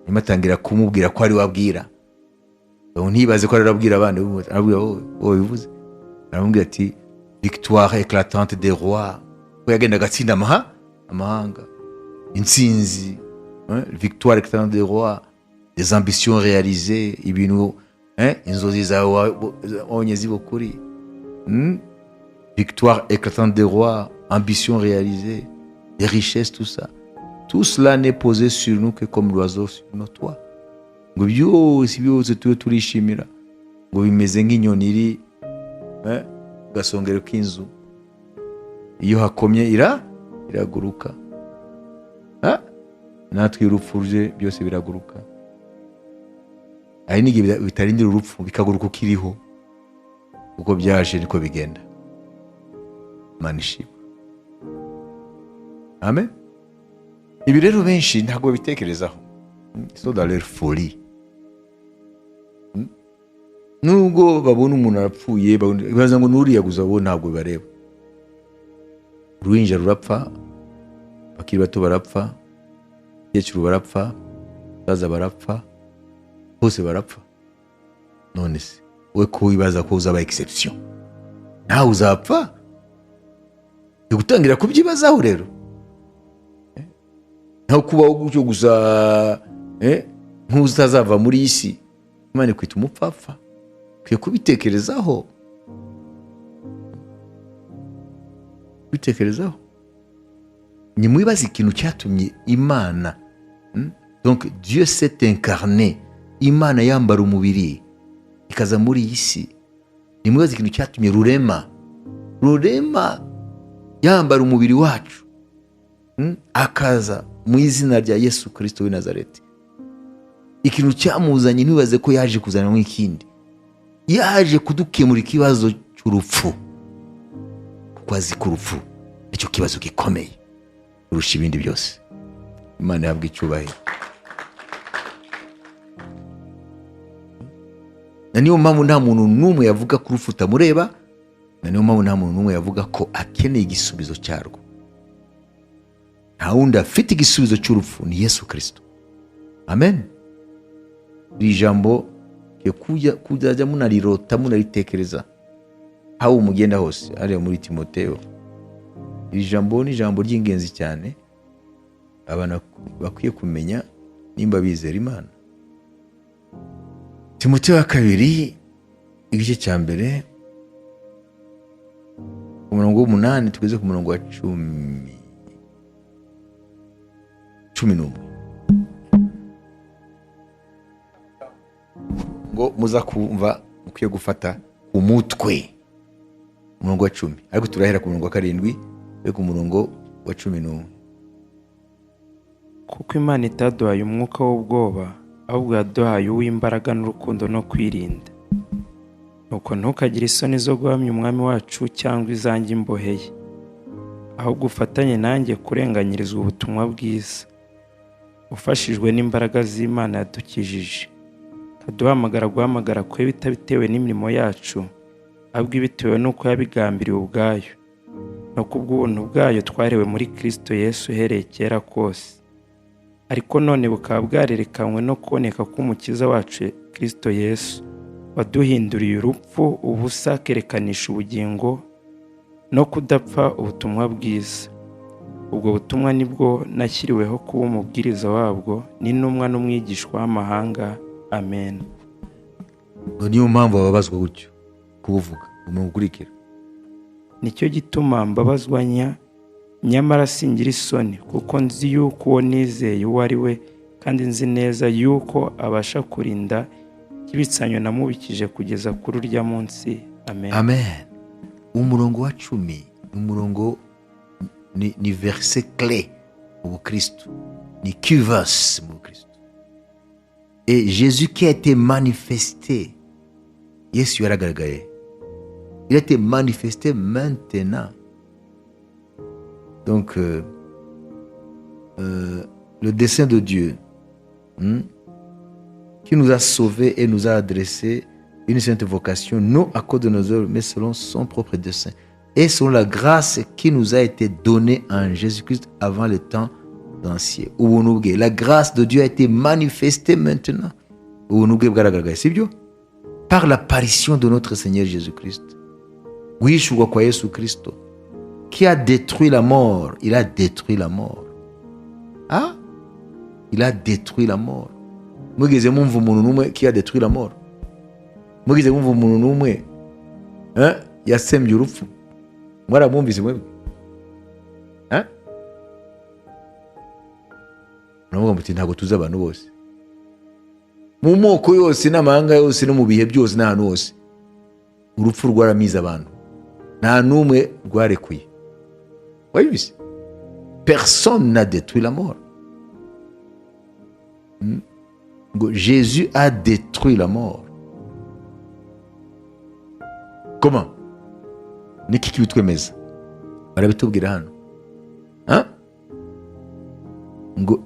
nyuma atangira kumubwira ko ari wabwira, ntibaze ko ari wabwira abandi, arabwira wowe bivuze. aramubwira ati victoire éclatante des rois, ko yagenda agatsinda amahanga. intsinzi, victoire éclatante des rois, des ambitions réalisées, ibintu, inzozi zawe wabonye ziba kuri. victoire éclatante des rois, ambitions réalisées, des richesses, tout ça. Tout cela n'est posé sur nous que comme l'oiseau sur nos toits. ngo byose tube turishimira, ngo bimeze nk'inyoni iri gasongero k'inzu, iyo hakomye iraguruka. natwe urupfu ruje byose biraguruka. hari n'igihe bitarindira urupfu bikaguruka ukiriho, uko byaje niko bigenda. Imana ishimwe. Amen. ibi rero benshi ntabwo babitekerezaho, so dans leur folie. nubwo babona umuntu arapfuye, baza ngo nuriya gusa, bo ntabwo bibareba. uruhinja rurapfa, bakiri bato barapfa, abakecuru barapfa, abasaza barapfa, bose barapfa. none se we ko wibaza ko uzaba exception, nawe uzapfa? gutangira kubyibazaho rero, ntaho kubaho gutyo gusa, ntuzazava muri iyi si. Imana ikwita umupfapfa, ukwiye kubitekerezaho. nimwibaze ikintu cyatumye Imana, donc Dieu s'est incarné, Imana yambara umubiri ikaza muri iyi si. nimwibaze ikintu cyatumye rurema yambara umubiri wacu, akaza mu izina rya Yesu Kristo w'i Nazareti. ikintu cyamuzanye, ntibaze ko yaje kuzana nk'ikindi, yaje kudukemura ikibazo cy'urupfu, kuko azi ko urupfu nicyo kibazo gikomeye kurusha ibindi byose. Imana yahabwa icyubahiro. na niyo mpamvu nta muntu n'umwe yavuga ko urupfu utamureba, na niyo mpamvu nta muntu n'umwe yavuga ko akeneye igisubizo cyarwo. Nta wundi afite igisubizo cy'urupfu, ni Yesu Kristo. Amen. Iri jambo kujya munarirota munaritekereza aho umugenda hose, ariyo muri Timoteyo. Iri jambo ni ijambo ry'ingenzi cyane abantu bakwiye kumenya nimba bizera Imana. Timoteyo wa kabiri igice cya mbere ku murongo w'8 tugeze ku murongo wa 11 ngo muza kumva mukwiye gufata ku mutwe umurongo wa 10, ariko turahera ku murongo wa 7 ku murongo wa 11. kuko Imana itaduhaye umwuka w'ubwoba, ahubwo yaduhaye uw'imbaraga n'urukundo no kwirinda. Nuko ntukagire isoni zo guhamya umwami wacu cyangwa izanjye imboheye, ahubwo ufatanye nanjye kurenganyirizwa ubutumwa bwiza, ufashijwe n'imbaraga z'Imana yadukijije. Kaduhamagara guhamagara kwe bitabitewe n'imirimo yacu, ahubwo bitewe n'uko yabigambiriye ubwayo, no kubw'ubuntu bwayo twarewe muri Kristo Yesu uhereye kera kose. Ariko none bukaba bwarerekanywe no kuboneka k'umukiza wacu Kristo Yesu, waduhinduriye urupfu ubusa akerekanisha ubugingo no kudapfa ubutumwa bwiza. Ubwo butumwa nibwo nashyiriweho kuba umubwiriza wabwo n'intumwa n'umwigishwa w'amahanga. Amen. Niyo mpamvu babazwa gutyo kubuvuga umukurikira. Nicyo gituma mbabazwa nyamara singira isoni, kuko nzi yuko uwo nizeye uwo ari we, kandi nzi neza yuko abasha kurinda ibitsanyo namubikije kugeza kuri urya munsi. Amen. Amen. Umurongo wa 10 umurongo ni verset clé au Christ, ni kivas mu Christ. Et Jésus qui a été manifesté, Yesu yaragaragaye, il a été manifesté maintenant. Donc le dessein de Dieu qui nous a sauvés et nous a adressé une sainte vocation, non à cause de nos œuvres, mais selon son propre dessein, et selon la grâce qui nous a été donnée en Jésus-Christ avant le temps ancien. La grâce de Dieu a été manifestée maintenant. Par l'apparition de notre Seigneur Jésus-Christ. Oui, Yesu Christ, qui a détruit la mort. Il a détruit la mort. Ah? Il a détruit la mort. Qui a détruit la mort? Yasembye urupfu. Mwaramwumvise mwebwe? Navuga muti ntabwo tuzi abantu bose. Mu moko yose n'amahanga yose no mu bihe byose n'ahantu hose, urupfu rwaramize abantu. Nta n'umwe rwarekuye. Wayibise? Personne n'a détruit la mort. Jésus a détruit la mort. Comment? Niki kibitwemeza? Barabitubwira hano.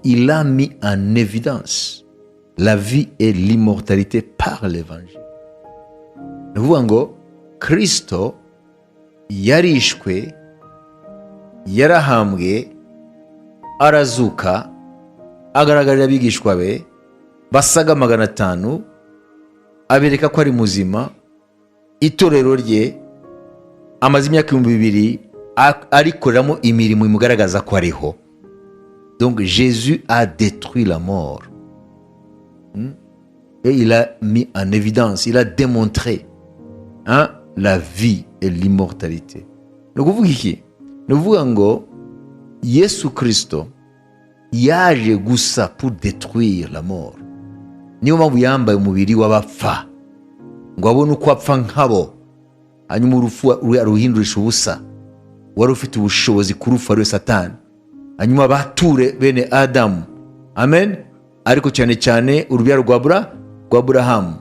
Il a mis en évidence la vie et l'immortalité par l'évangile. Nuvuga ngo Kristo yarishwe, yarahambwe, arazuka, agaragarira abigishwa be basaga 500, abereka ko ari muzima. Itorero rye amaze imyaka 2000 arikoreramo imirimo imugaragaza ko ariho. Donc Jésus a détruit la mort. Et il a mis en évidence, il a démontré la vie et l'immortalité. Nuvuga ngo Yesu Kristo yaje gusa pour détruire la mort. Niyo mpamvu yambaye umubiri w'abapfa ngo abone uko apfa nkabo, hanyuma urupfu aruhindurisha ubusa. Wari ufite ubushobozi kurufa ari Satani, hanyuma bature bene Adamu. Amen. Ariko cyane cyane urubyaro rwa Aburahamu.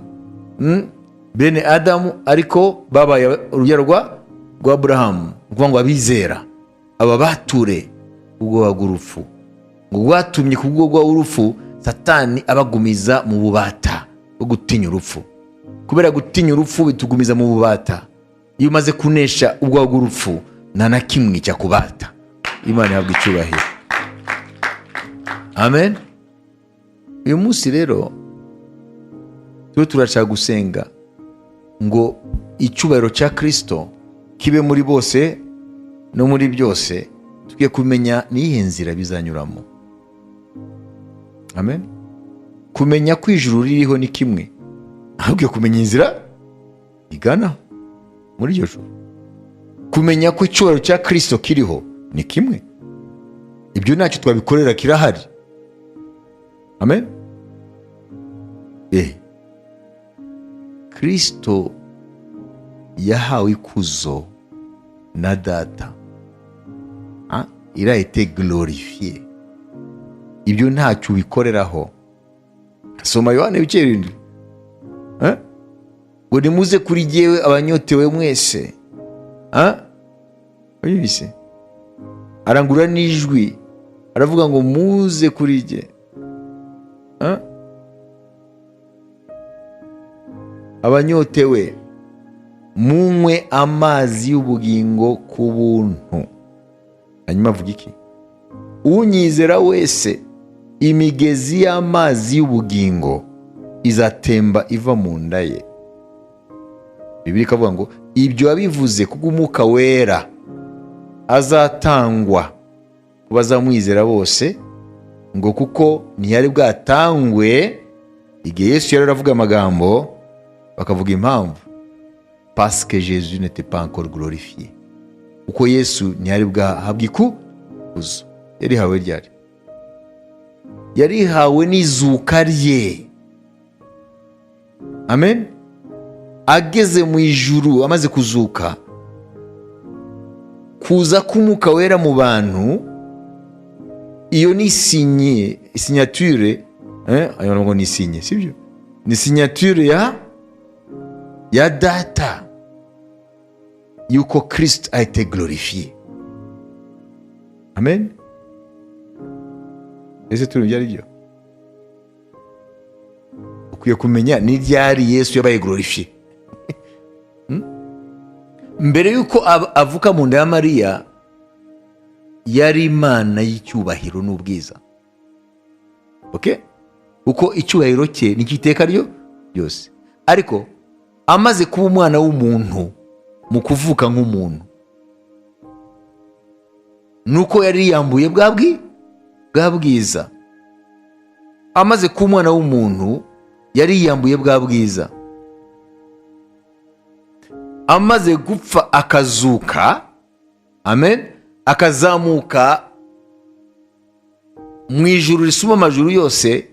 Bene Adamu ariko babaye urubyaro rwa Aburahamu, kuvuga ngo abizera aba bature ubwo bw'urupfu, ngo rwatumye kubwo urupfu Satani abagumiza mu bubata bwo gutinya urupfu. kubera gutinya urupfu bitugumiza mu bubata. Iyo umaze kunesha ubwoba bw'urupfu, nta na kimwe cyakubata. Imana ihabwa icyubahiro. Amen. Uyu munsi rero turashaka gusenga ngo icyubahiro cya Kristo kibe muri bose no muri byose. Tugiye kumenya niyihe nzira bizanyuramo. Amen. Kumenya ko ijuru ririho ni kimwe, ahubwo kumenya inzira igana muri iryo juru. Kumenya ko icyubahiro cya Kristo kiriho ni kimwe, ibyo ntacyo twabikorera, kirahari. Amen. Kristo yahawe ikuzo na Data, il a été glorifié. Ibyo ntacyo ubikoreraho. Soma Yohana 7. Ngo nimuze kuri jyewe abanyotewe mwese. Uyibise arangurura n'ijwi aravuga ngo muze kuri jye. Abanyotewe munywe amazi y'ubugingo ku buntu. Hanyuma avuga iki? Unyizera wese imigezi y'amazi y'ubugingo izatemba iva mu nda ye. Bibiliya ikavuga ngo ibyo yabivuze kuko Umwuka Wera azatangwa ku bazamwizera bose, ngo kuko ntiyari bwatangwe igihe Yesu yari aravuga amagambo bakavuga impamvu, parce que Jésus n'était pas encore glorifié. Uko Yesu ntiyari bwahabwa ikuzo. Yarihawe ryari? Yarihawe n'izuka rye. Amen. Ageze mu ijuru, amaze kuzuka, kuza k'Umwuka Wera mu bantu, iyo ni signature, ayo ngo ni signe, sibyo? Ni signature ya Data yuko Christ a été glorifié. Amen. Ese turi byari byo? Ukwiye kumenya ni ryari Yesu yabaye glorifié. Mbere yuko avuka mu nda ya Mariya, yari Imana y'icyubahiro n'ubwiza. Okay? Uko icyubahiro cye ni kiteka ryo byose. Ariko amaze kuba umwana w'umuntu, mu kuvuka nk'umuntu, nuko yari yambuye bwa bwiza. Amaze kuba umwana w'umuntu, yari yambuye bwa bwiza. Amaze gupfa akazuka, amen, akazamuka mu ijuru risumba amajuru yose,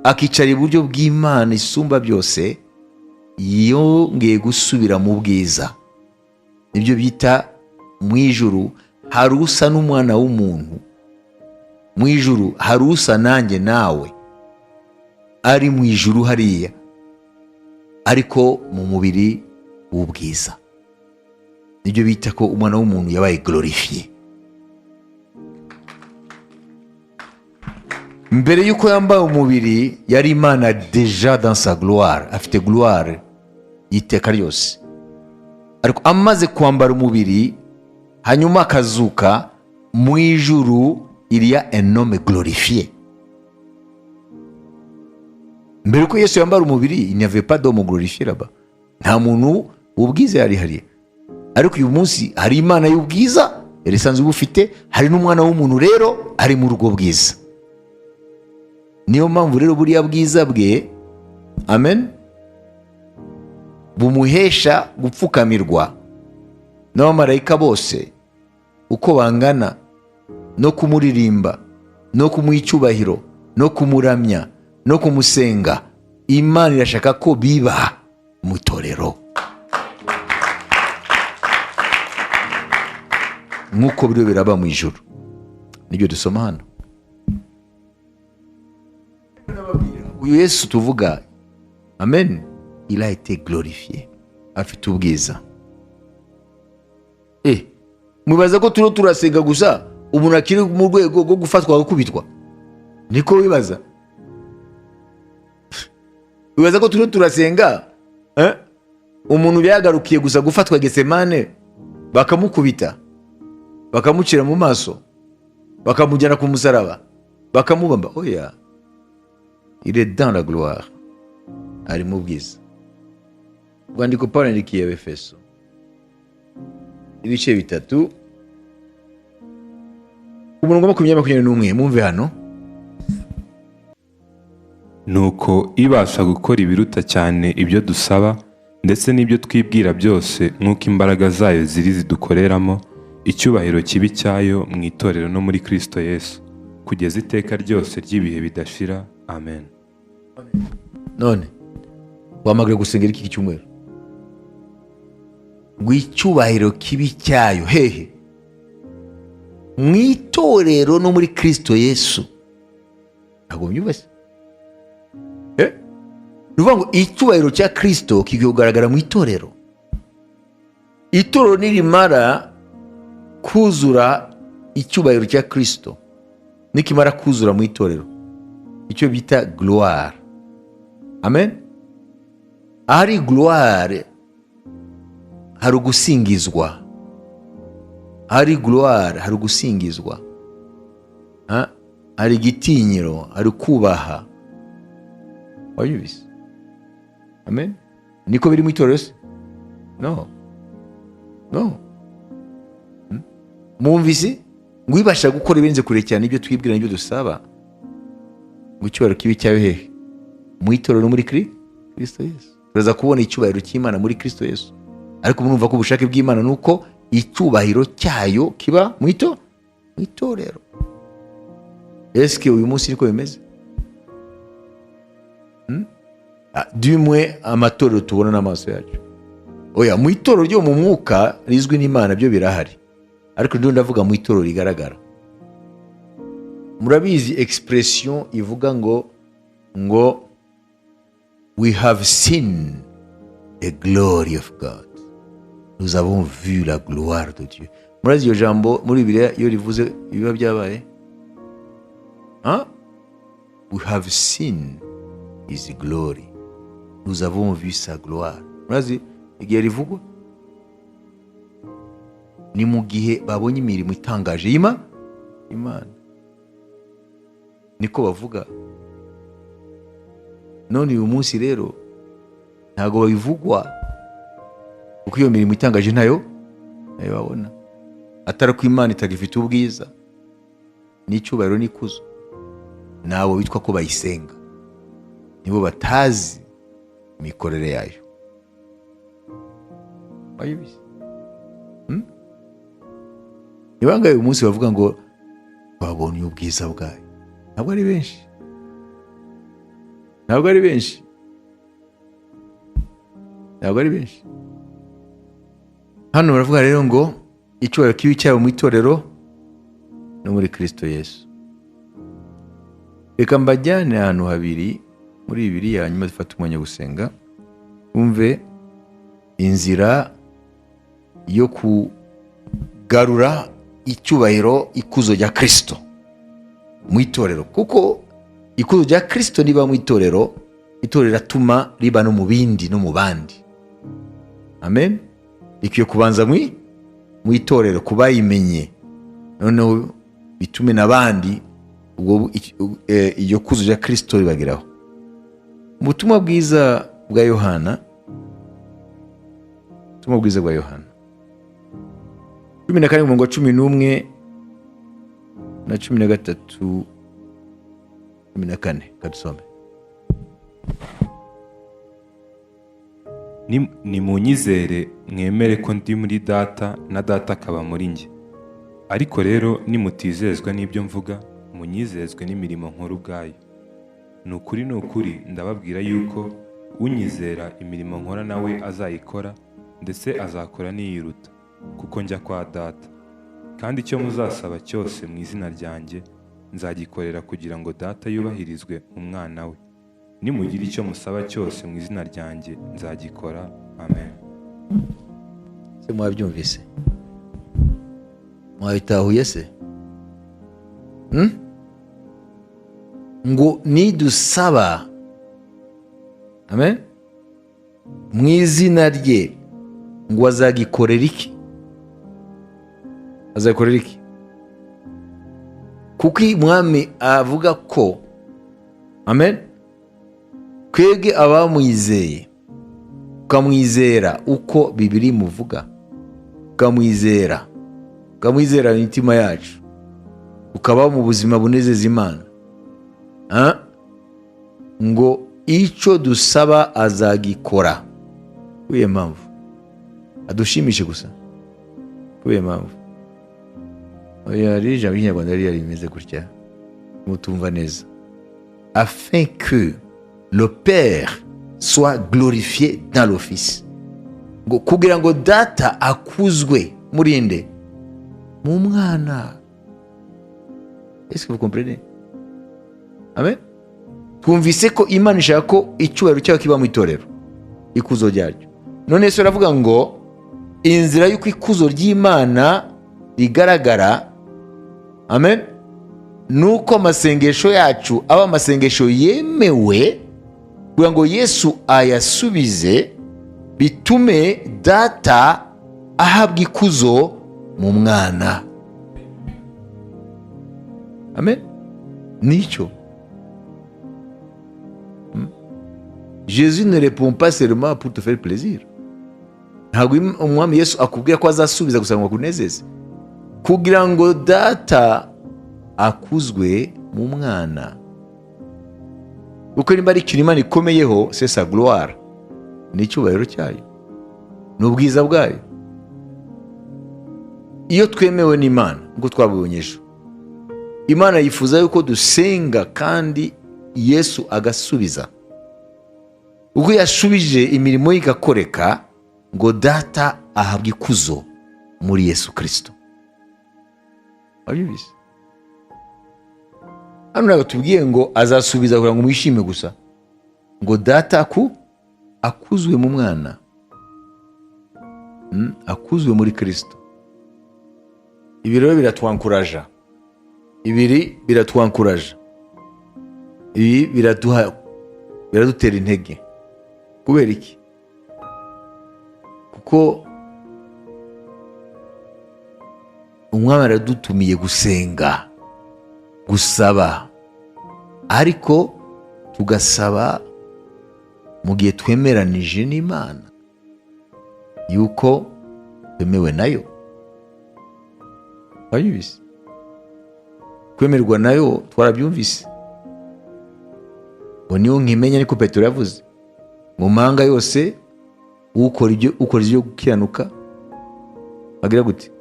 akicara iburyo bw'Imana isumba byose, yongeye gusubira mu bwiza. Nibyo bita mu ijuru hari usa n'umwana w'umuntu. Mu ijuru hari usa nanjye nawe, ari mu ijuru hariya, ariko mu mubiri w'ubwiza. Nibyo bita ko umwana w'umuntu yabaye glorifié. Mbere yuko yambaye umubiri, yari Imana déjà dans sa gloire, afite gloire y'iteka ryose. Ariko amaze kwambara umubiri, hanyuma akazuka, mu ijuru il y a un homme glorifié. Mbere ko Yesu yambara umubiri, il n'y avait pas d'homme glorifié là-bas. Nta muntu ubwiza yari hari. Ariko uyu munsi hari Imana y'ubwiza yari isanzwe bufite, hari n'umwana w'umuntu rero ari mu rugo bwiza. Niyo mpamvu rero buriya bwiza bwe, amen, bumuhesha gupfukamirwa n'abamarayika bose uko bangana, no kumuririmba, no kumuha icyubahiro, no kumuramya, no kumusenga. Imana irashaka ko biba mu itorero nk'uko biriho biraba mu ijuru. Nibyo dusoma hano. Uyu Yesu tuvuga, amen, il a été glorifié, afite ubwiza. Mwibaza ko turasenga gusa umuntu akiri mu rwego rwo gufatwa gukubitwa? Niko wibaza? Wibaza ko turasenga umuntu byagarukiye gusa gufatwa Getsemane bakamukubita, bakamucira mu maso, bakamujyana ku musaraba, bakamubamba. Oya, il est dans la gloire, ari mu bwiza. Urwandiko Pawulo yandikiye Abefeso ibice 3 umurongo wa 21, mwumve hano. nuko ibasha gukora ibiruta cyane ibyo dusaba ndetse n'ibyo twibwira byose, nk'uko imbaraga zayo ziri zidukoreramo, icyubahiro kibi cyayo mu itorero no muri Kristo Yesu, kugeza iteka ryose ry'ibihe bidashira. Amen. None wamagare gusengera iki cyumweru ngo icyubahiro kibi cyayo hehe? Mu itorero no muri Kristo Yesu. Ntabwo mbyumvise. Nuvuga ngo icyubahiro cya Kristo kigaragara mu itorero. Itorero nirimara kuzura icyubahiro cya Kristo, nikimara kuzura mu itorero, icyo bita gloire. Amen. Ahari gloire hari ugusingizwa. Hari gloire, hari ugusingizwa. Hari igitinyiro, hari kubaha. Wayubise? Amen. Niko biri mu itorero se? No. Mwumvise ngo ibasha gukora ibirenze kure cyane ibyo twibwira n'ibyo dusaba, ngo icyubahiro kibi cyayo hehe? Mu itorero no muri Kristo Yesu. Turaza kubona icyubahiro cy'Imana muri Kristo Yesu. Ariko murumva ko ubushake bw'Imana nuko icyubahiro cyayo kiba mu itorero. Eske uyu munsi niko bimeze? Dumwe amatorero tubona n'amaso yacu. Oya, mu itorero ryo mu mwuka rizwi n'Imana byo birahari, ariko ndiho ndavuga mu itorero rigaragara. Murabizi expression ivuga ngo we have seen the glory of God. Nous avons vu la gloire de Dieu. Murazi iyo jambo muri Bibiliya iyo rivuze ibiba byabaye? We have seen his glory. Nous avons vu sa gloire. Murazi igihe rivugwa ni mu gihe babonye imirimo itangaje Imana. Niko bavuga. None uyu munsi rero ntago babivugwa kuko iyo mirimo itangaje nayo babona. Atari ko Imana itagifite ubwiza n'icyubahiro n'ikuzo, nabo bitwa ko bayisenga nibo batazi imikorere yayo. Bayibise? Nibangaye uyu munsi bavuga ngo babonye ubwiza bwayo. Ntabwo ari benshi. Ntabwo ari benshi. Hano baravuga rero ngo icyubahiro kibi cyayo mu itorero no muri Kristo Yesu. Reka mbajyane ahantu habiri muri Bibiliya, hanyuma dufate umwanya gusenga, umve inzira yo kugarura icyubahiro, ikuzo rya Kristo mu itorero. Kuko ikuzo rya Kristo niba mu itorero, itorero riratuma riba no mu bindi no mu bandi. Amen. Ikwiye kubanza mu itorero kubayimenye, noneho bitume n'abandi ubwo iyo kuzo rya Kristo ribageraho. Mu butumwa bwiza bwa Yohana, 14 umurongo wa 11 na 13 14, kadusome. Nimunyizere mwemere ko ndi muri Data na Data akaba muri njye. Ariko rero nimutizezwa n'ibyo mvuga, munyizezwe n'imirimo nkora ubwayo. Ni ukuri ndababwira yuko unyizera imirimo nkora nawe azayikora, ndetse azakora n'iyiruta, kuko njya kwa Data. Kandi icyo muzasaba cyose mu izina ryanjye nzagikorera, kugira ngo Data yubahirizwe mu Mwana we. Nimugira icyo musaba cyose mu izina ryanjye nzagikora. Amen. Se mwabyumvise? Mwabitahuye se? Ngo nidusaba, amen, mu izina rye ngo azagikorera iki? Azagikorera iki? Kuko umwami avuga ko, amen, twebwe abamwizeye, ukamwizera uko Bibiri muvuga, ukamwizera mu mitima yacu, ukaba mu buzima bunezeza Imana, ngo icyo dusaba azagikora. Kubera mpamvu adushimishe gusa, kubera mpamvu hari ijambo ry'ikinyarwanda ririya rimeze gutya mutumva neza, afin que le Père soit glorifié dans le Fils, ngo kugira ngo data akuzwe muri nde? Mu mwana. Est-ce que vous comprenez? Amen. Twumvise ko Imana ishaka ko icyubahiro cyayo kiba mu itorero, ikuzo ryaryo. None se uravuga ngo inzira y'uko ikuzo ry'Imana rigaragara, amen, nuko amasengesho yacu aba amasengesho yemewe, kugira ngo Yesu ayasubize, bitume data ahabwa ikuzo mu mwana. Amen. Nicyo. Jésus ne répond pas seulement pour te faire plaisir. Ntabwo umwami Yesu akubwira ko azasubiza gusa ngo akunezeze, kugira ngo data akuzwe mu mwana. Kuko nimba ari ikintu Imana ikomeyeho, c'est sa gloire, ni icyubahiro cyayo, ni ubwiza bwayo. Iyo twemewe n'Imana, nk'uko twabibonye ejo, Imana yifuza yuko dusenga kandi Yesu agasubiza. Ubwo yashubije, imirimo ye igakoreka, ngo data ahabwe ikuzo muri Yesu Kristo. Wabyumvise? Hano ntabwo tubwiye ngo azasubiza kugira ngo mwishime gusa, ngo data akuzwe mu mwana, akuzwe muri Kristo. Ibi rero biratwankuraja, ibi biradutera intege. Kubera iki? Kuko umwami aradutumiye gusenga, gusaba, ariko tugasaba mu gihe twemeranije n'Imana yuko twemewe nayo. Wabyumvise? Kwemerwa nayo twarabyumvise. Ngo niyo nkimenya, niko Petero yavuze, mu mahanga yose ukora ibyo gukiranuka agira gute?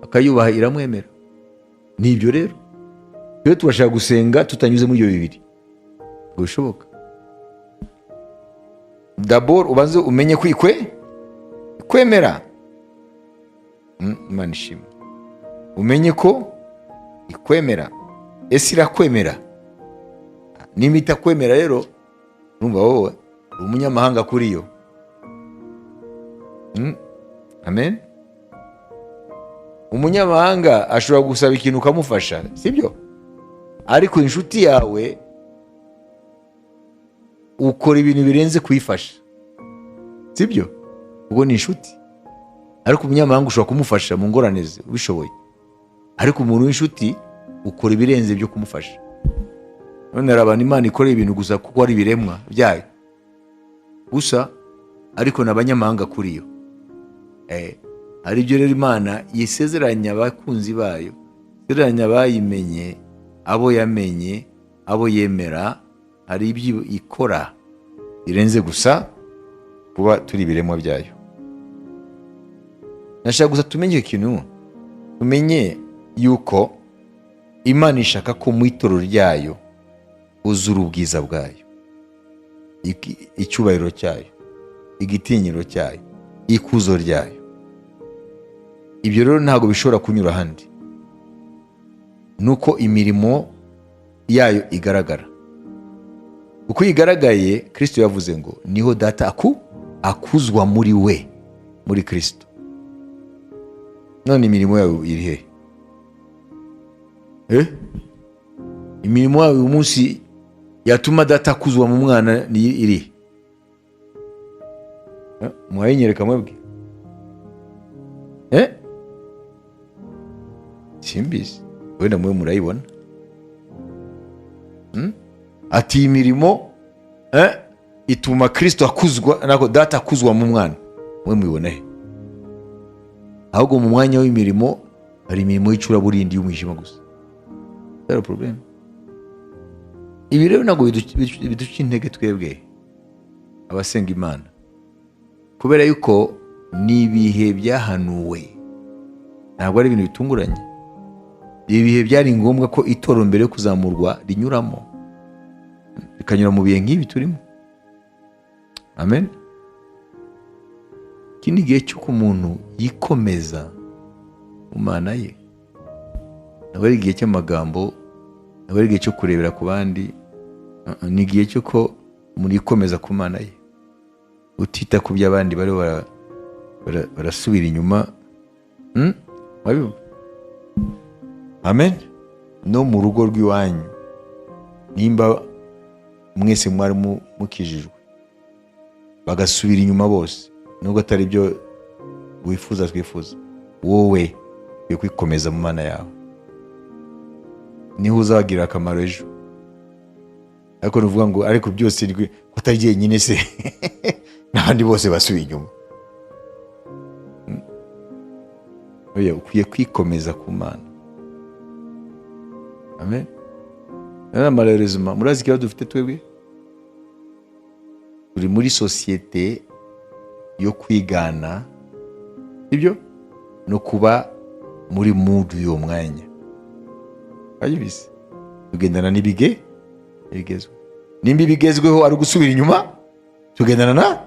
Akayubaha, iramwemera. Nibyo rero iyo turashaka gusenga tutanyuze muri ibyo bibiri, ngo bishoboka. D'abord ubanze umenye kwemera. Imana ishimwe. Umenye ko ikwemera. Ese irakwemera? Nimba itakwemera rero, urumva wowe umunyamahanga kuri yo. Amen. Umunyamahanga ashobora gusaba ikintu ukamufasha, sibyo? Ariko inshuti yawe ukora ibintu birenze kuyifasha, sibyo? Ubwo ni inshuti. Ariko umunyamahanga ushobora kumufasha mu ngorane ze ubishoboye, ariko umuntu w'inshuti ukora ibirenze byo kumufasha. None abantu Imana ikorera ibintu gusa kuko ari ibiremwa byayo gusa, ariko n'abanyamahanga kuri yo. Hari ibyo rero Imana yisezeranya abakunzi bayo, yisezeranya abayimenye, abo yamenye, abo yemera. Hari ibyo ikora birenze gusa kuba turi ibiremwa byayo. Nashaka gusa tumenye ikintu, tumenye yuko Imana ishaka ko mu itorero ryayo uzura ubwiza bwayo, icyubahiro cyayo, igitinyiro cyayo, ikuzo ryayo. Ibyo rero ntabwo bishobora kunyura ahandi, nuko imirimo yayo igaragara. Uko igaragaye, Kristo yavuze ngo niho data akuzwa muri we, muri Kristo. None imirimo yawe iri he? Imirimo yawe uyu munsi yatuma data akuzwa mu mwana ni iri? Mwayinyereka mwebwe? Simbizi, wenda mwe murayibona. Ati imirimo ituma Kristo akuzwa, nako data akuzwa mu mwana. Mwe mubibona he? Ahubwo mu mwanya w'imirimo hari imirimo y'icuraburindi y'umwijima gusa. Zero problem. Ibi rero ntabwo biduca intege twebwe abasenga Imana, kubera yuko ni ibihe byahanuwe, ntabwo ari ibintu bitunguranye. Ibi bihe byari ngombwa ko itorero mbere yo kuzamurwa rinyuramo, rikanyura mu bihe nk'ibi turimo. Amen. Iki ni igihe cy'uko umuntu yikomeza mu Mana ye. Ntabwo ari igihe cy'amagambo, ntabwo ari igihe cyo kurebera ku bandi. Ni igihe cy'uko umuntu yikomeza ku Mana ye, utita ku by'abandi bari barasubira inyuma. Amen. No mu rugo rw'iwanyu, nimba mwese mwari mukijijwe bagasubira inyuma bose, nubwo atari byo wifuza twifuza, wowe yo kwikomeza mu Mana yawe, niho uzagirira akamaro ejo. Ariko nuvuga ngo ariko byose kutari jyenyine se n'abandi bose basubiye inyuma. Oya, ukwiye kwikomeza ku Mana. Amen. Malheureusement, murazi ikibazo dufite twebwe, turi muri sosiyete yo kwigana ibyo no kuba muri mood y'uwo mwanya. Ayibise tugendana n'ibigezweho. Nimba ibigezweho ari gusubira inyuma, tugendana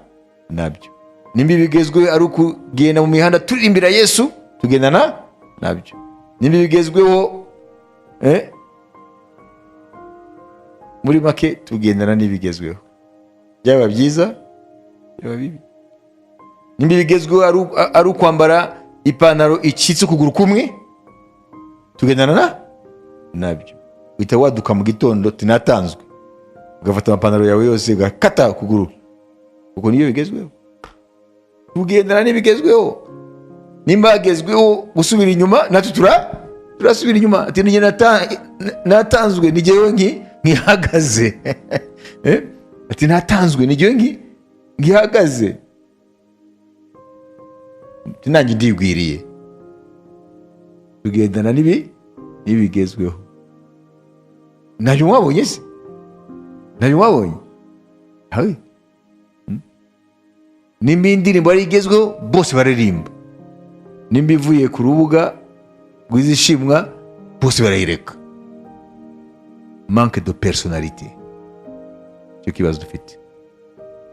nabyo. Nimba ibigezweho ari kugenda mu mihanda turirimbira Yesu, tugendana nabyo. Nimba ibigezweho muri make tugendana n'ibigezweho, byaba byiza byaba bibi. Nimba ibigezweho ari kwambara ipantaro icitse ukuguru kumwe, tugendana nabyo. Uhita waduka mu gitondo tinatanzwe, ugafata amapantaro yawe yose ugakata ukuguru, kuko niyo bigezweho. Tugendana n'ibigezweho. Nimba hagezweho gusubira inyuma, natwe turasubira inyuma. Ati nije natanzwe, nijewe nkihagaze. Ati natanzwe, nijewe nkihagaze. Nanjye ndigwiriye. Tugendana n'ibigezweho. Ntabyo mwabonye se? Ntabyo mwabonye? Hawe. Nimba indirimbo ari igezweho, bose baririmba. Nimba ivuye ku rubuga rw'izishimwa, bose barayireka. Manque de personnalité. Cyo kibazo dufite.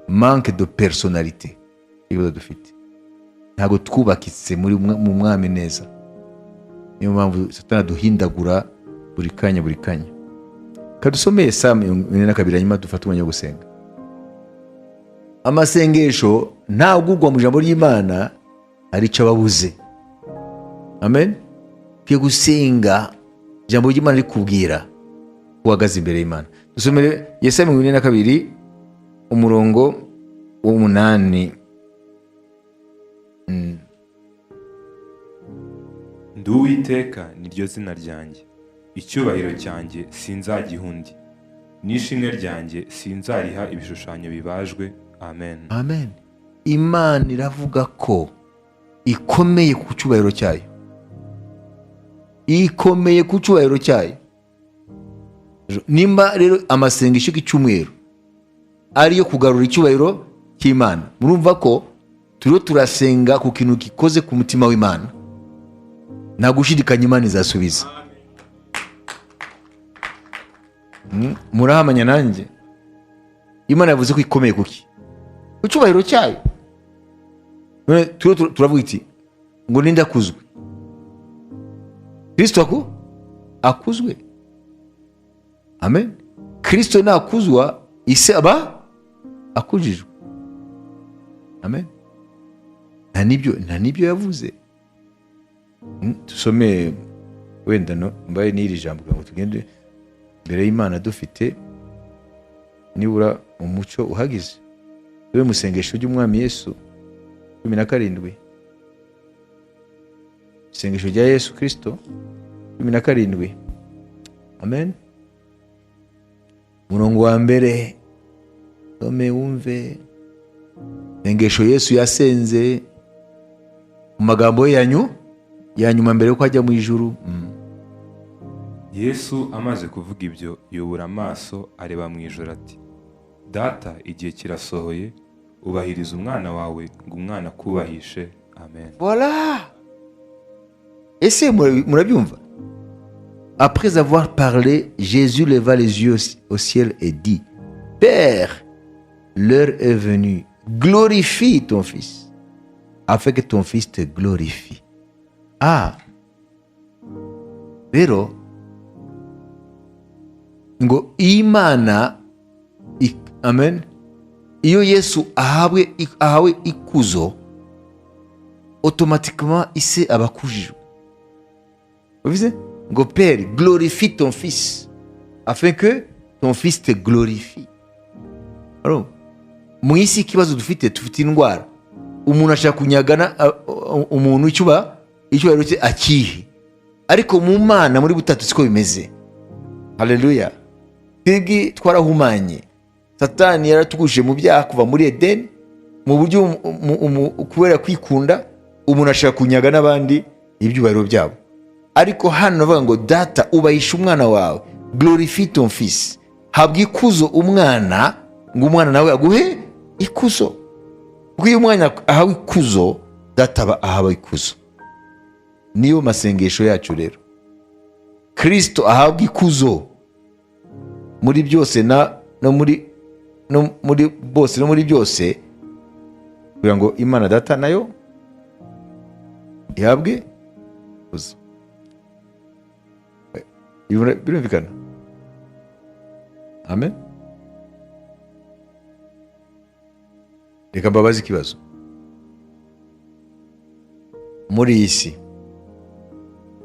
Manque de personnalité. Kibazo dufite. Ntabwo twubakitse mu mwami neza. Niyo mpamvu Satani aduhindagura buri kanya. Kadusomeye Sam 42 nyuma dufata umwanya wo gusenga. Amasengesho ntabwo ugwa mu ijambo ry'Imana ari cyo babuze. Amen. Pye gusenga ijambo ry'Imana rikubwira uhagaze imbere y'Imana. Dusomere Yesaya 42 umurongo w'8. Ndi Uwiteka niryo zina ryanjye, icyubahiro cyanjye sinzagihundi, n'ishimwe ryanjye sinzariha ibishushanyo bibajwe. Amen. Amen. Imana iravuga ko ikomeye ku cyubahiro cyayo. Ikomeye ku cyubahiro cyayo. Nimba rero amasengesho y'icyumweru ariyo kugarura icyubahiro cy'Imana, murumva ko turiho turasenga ku kintu gikoze ku mutima w'Imana. Nta gushidikanya Imana izasubiza. Murahamanya nanjye? Imana yavuze ko ikomeye kuki? Ku cyubahiro cyayo. Turavuga iti ngo ninde akuzwe? Kristo akuzwe. Amen. Kristo nakuzwa, ise aba akujijwe. Amen. Nta nibyo yavuze. Tusome wenda no mbaye n'iri jambo ngo tugende mbere y'Imana dufite nibura mu muco uhagize. Tube mu isengesho ry'umwami Yesu 17, isengesho rya Yesu Kristo 17. Amen. Umurongo wa mbere tome wumve isengesho Yesu yasenze mu magambo ye ya nyuma mbere yuko ajya mu ijuru. Yesu amaze kuvuga ibyo yubura amaso areba mu ijoro ati, Data, igihe kirasohoye, ubahiriza umwana wawe ngo umwana akubahishe. Amen. Voilà. Ese murabyumva? Après avoir parlé, Jésus leva les yeux au ciel et dit, Père, l'heure est venue, glorifie ton Fils, afin que ton Fils te glorifie. Rero ngo Imana, amen, iyo Yesu ahawe ikuzo, automatiquement ise abakujijwe. Ubize ngo Père, glorifie ton Fils, afin que ton Fils te glorifie. Alors, mu isi ikibazo dufite indwara, umuntu ashaka kunyagana umuntu icyubahiro cye akihe, ariko mu Mana muri butatu siko bimeze. Haleluya. Twebwe twarahumanye, Satani yaratugushe mu byaha kuva muri Edeni, mu buryo kubera kwikunda umuntu ashaka kunyaga n'abandi ibyubahiro byabo. Ariko hano navuga ngo Data, ubahisha umwana wawe, glorifie ton Fils, habwa ikuzo umwana, ngo umwana nawe aguhe ikuzo. Kuko iyo umwana ahawe ikuzo, Data ahawe ikuzo. Niyo masengesho yacu rero. Kristo ahabwa ikuzo muri byose no muri bose no muri byose, kugira ngo Imana Data nayo ihabwe ikuzo. Birumvikana? Amen. Reka mbabaze ikibazo. Muri iyi si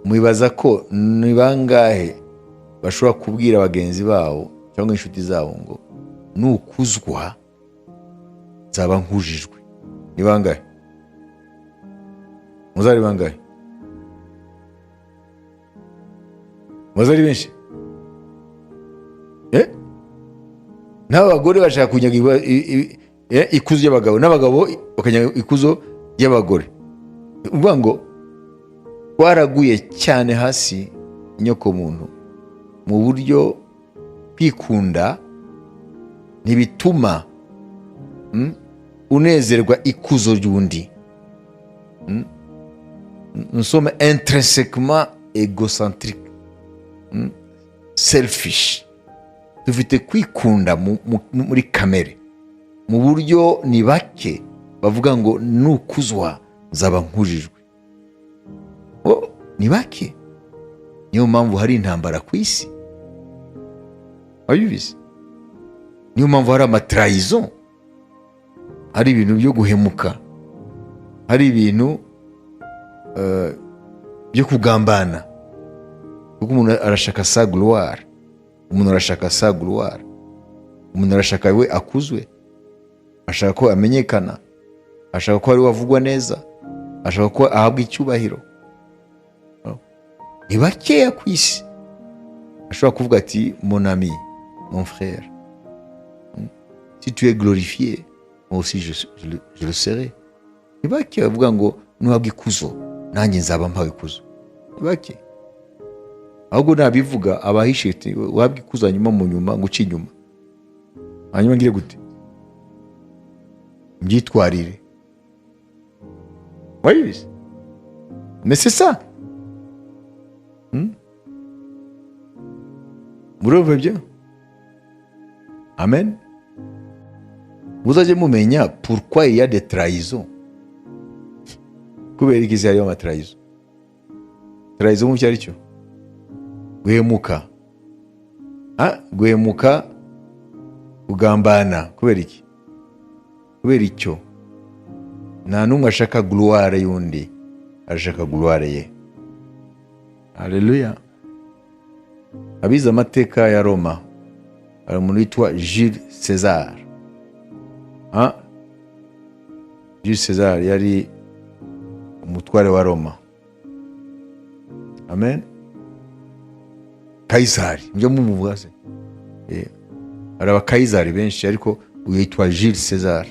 mwibaza ko ni bangahe bashobora kubwira bagenzi babo cyangwa inshuti zabo ngo nukuzwa nzaba nkujijwe? Ni bangahe? Muzari bangahe? Muzari benshi? N'abagore bashaka kunyaga ikuzo y'abagabo, n'abagabo bakanyaga ikuzo y'abagore. Uvuga ngo twaraguye cyane hasi inyoko muntu, mu buryo kwikunda ntibituma unezerwa ikuzo ry'undi. Nous sommes intrinsèquement égocentriques, selfish. Dufite kwikunda muri kamere, mu buryo ni bake bavuga ngo nukuzwa nzaba nkujijwe. Ni bake. Niyo mpamvu hari intambara ku isi. Wabibizi? Niyo mpamvu hari amatrahison, hari ibintu byo guhemuka, hari ibintu byo kugambana. Kuko umuntu arashaka sa gloire, umuntu arashaka sa gloire, umuntu arashaka we akuzwe, ashaka ko amenyekana, ashaka ko ari wavugwa neza, ashaka ko ahabwa icyubahiro. Ni bakeya ku isi ashobora kuvuga ati mon ami, mon frère, si tu es glorifié, moi aussi je le serai. Ni bakeya bavuga ngo nuhabwa ikuzo nanjye nzaba mpawe ikuzo. Ni bake. Ahubwo nabivuga abahishe ati wahabwa ikuzo hanyuma mu nyuma nguci inyuma, hanyuma ngire gute? Mbyitwarire. Wabizi? Mais c'est ça. Murumva byo? Amen. Muzajye mumenya pourquoi il y a des trahisons. Kubera iki hariyo amatrahison? Trahison mu cyari cyo? Guhemuka. Guhemuka, kugambana. Kubera iki? Kubera icyo nta n'umwe ashaka gloire y'undi, ashaka gloire ye. Haleluya. Abize amateka ya Roma hari umuntu witwa Jules César. Jules César yari umutware wa Roma. Amen. Kayisari mujya mumuvuga se, hari abakayisari benshi ariko uyu yitwa Jules César.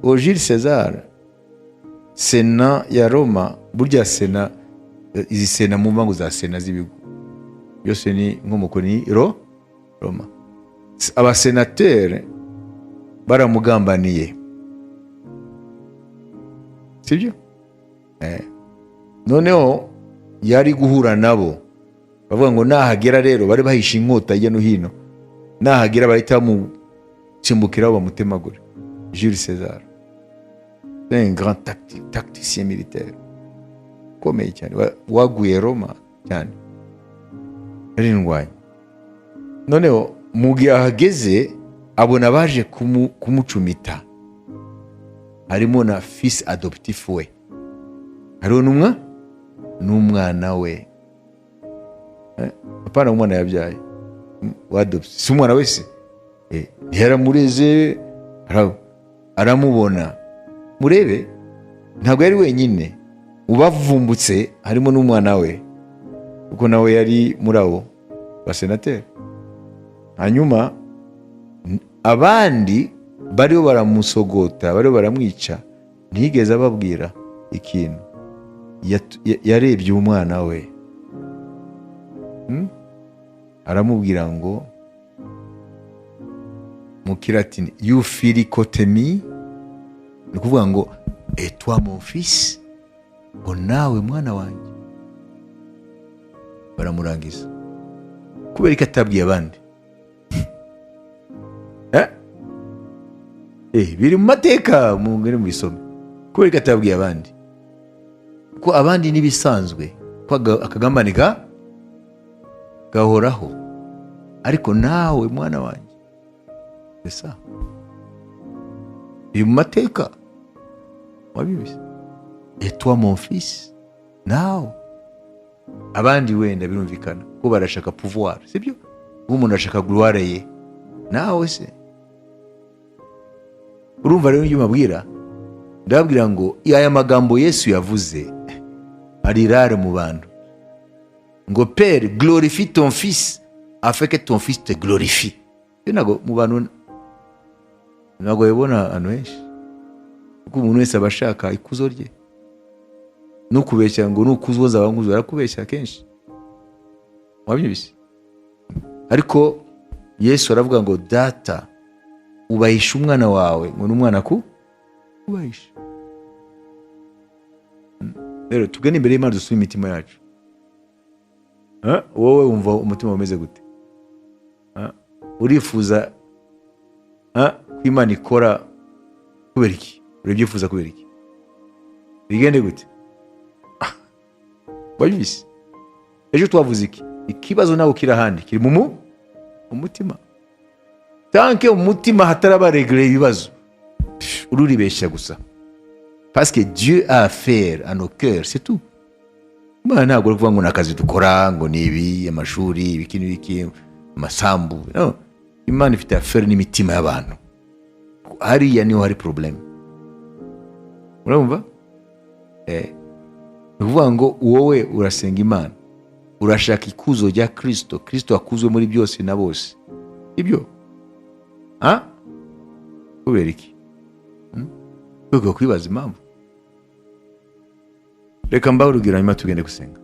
uwo Jules César, sena ya Roma, burya sena, izi sena mu mvango za sena z'ibigo byose ni inkomoko ni Roma. Abasenateri baramugambaniye, sibyo? Noneho yari guhura nabo, bavuga ngo nahagera rero, bari bahisha inkota hirya no hino, nahagera bahita bamucimbukiraho bamutemagure. Jules César, c'est un grand tacticien militaire ukomeye cyane, waguye Roma cyane, yari indwanyi. Noneho mu gihe ahageze abona baje kumucumita, harimo na fils adoptif we, hariho n'umwana we, apana umwana yabyaye wadopsi, si umwana wese, yaramureze, aramubona. Murebe, ntabwo yari wenyine, ubavumbutse harimo n'umwana we, kuko nawe yari muri abo basenateri. Hanyuma abandi bariho baramusogota, bariho baramwica, ntiyigeze ababwira ikintu. Yarebye umwana we, aramubwira ngo mu Kilatini, you fili kotemi, ni kuvuga ngo et toi mon fils, ngo nawe mwana wanjye. Baramurangiza kubera ko atabwiye abandi. Biri mu mateka, mungere mu isome, kubera ko atabwiye abandi, ko abandi nibisanzwe, ko akagambane gahoraho, ariko nawe mwana wanjye, esa biri mu mateka wabibise, et toi mon fils, nawe. Abandi wenda birumvikana ko barashaka pouvoir, sibyo? Umuntu ashaka gloire ye, nawe se. Urumva rero ibyo mabwira, ndababwira ngo aya magambo Yesu yavuze ari rare mu bantu, ngo Père glorifie ton fils afin que ton fils te glorifie. Nago mu bantu nago yebona anu henshi, kuko umuntu wese abashaka ikuzo rye, nukubeshya ngo nukuzoza abanguzo, arakubeshya kenshi, wabyibise. Ariko Yesu aravuga ngo data ubahisha umwana wawe, ngo n'umwana ubahisha. Rero tugane imbere y'Imana dusubire imitima yacu. Wowe wumva umutima umeze gute? Urifuza ko Imana ikora kubera iki? Urabyifuza kubera iki? Bigende gute? Wabyibise. Ejo twavuze iki? Ikibazo nawe kiri ahandi, kiri mu mutima. Tanke umutima hataraba régler ibibazo, ururibeshya gusa. Parce que Dieu a affaire à nos cœurs, c'est tout. Imana ntabwo kuvuga ngo nakazi dukora, ngo nibi amashuri ibiki amasambu. No, Imana ifite affaire n'imitima y'abantu. Hariya niho hari problem. Urumva? Kuvuga ngo wowe urasenga Imana, urashaka ikuzo rya Kristo, Kristo akuzwe muri byose na bose, ibyo kubera iki? Kuko kwibaza impamvu. Reka mbaho urugero, hanyuma tugende gusenga.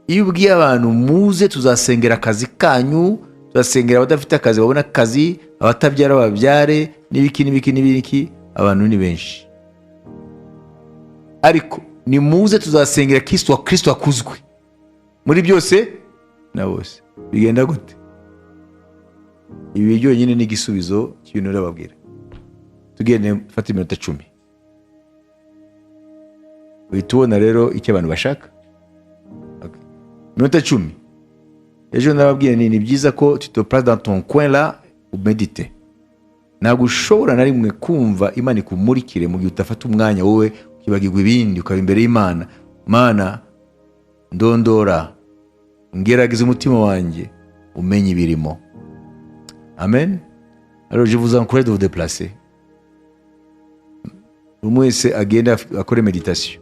Iyo ubwiye abantu muze tuzasengera akazi kanyu, tuzasengera abadafite akazi babona akazi, abatabyara babyare, n'ibiki, abantu ni benshi. Ariko ni muze tuzasengera Kristo akuzwe muri byose na bose, bigenda gute? Ibi byonyine ni igisubizo cy'ibintu urababwira. Tugende fata iminota 10. Uhitubona rero icyo abantu bashaka. Minota 10. Ejo nababwira ni byiza ko tu te places dans ton coin là umedite. Ntabwo ushobora na rimwe kumva Imana ikumurikire mu gihe utafata umwanya wowe ukibagirwa ibindi, ukaba imbere y'Imana. Mana, ndondora, ngerageza umutima wanjye umenye ibirimo. Amen. Alors je vous encourage de vous déplacer. Umwe wese agenda akore meditation.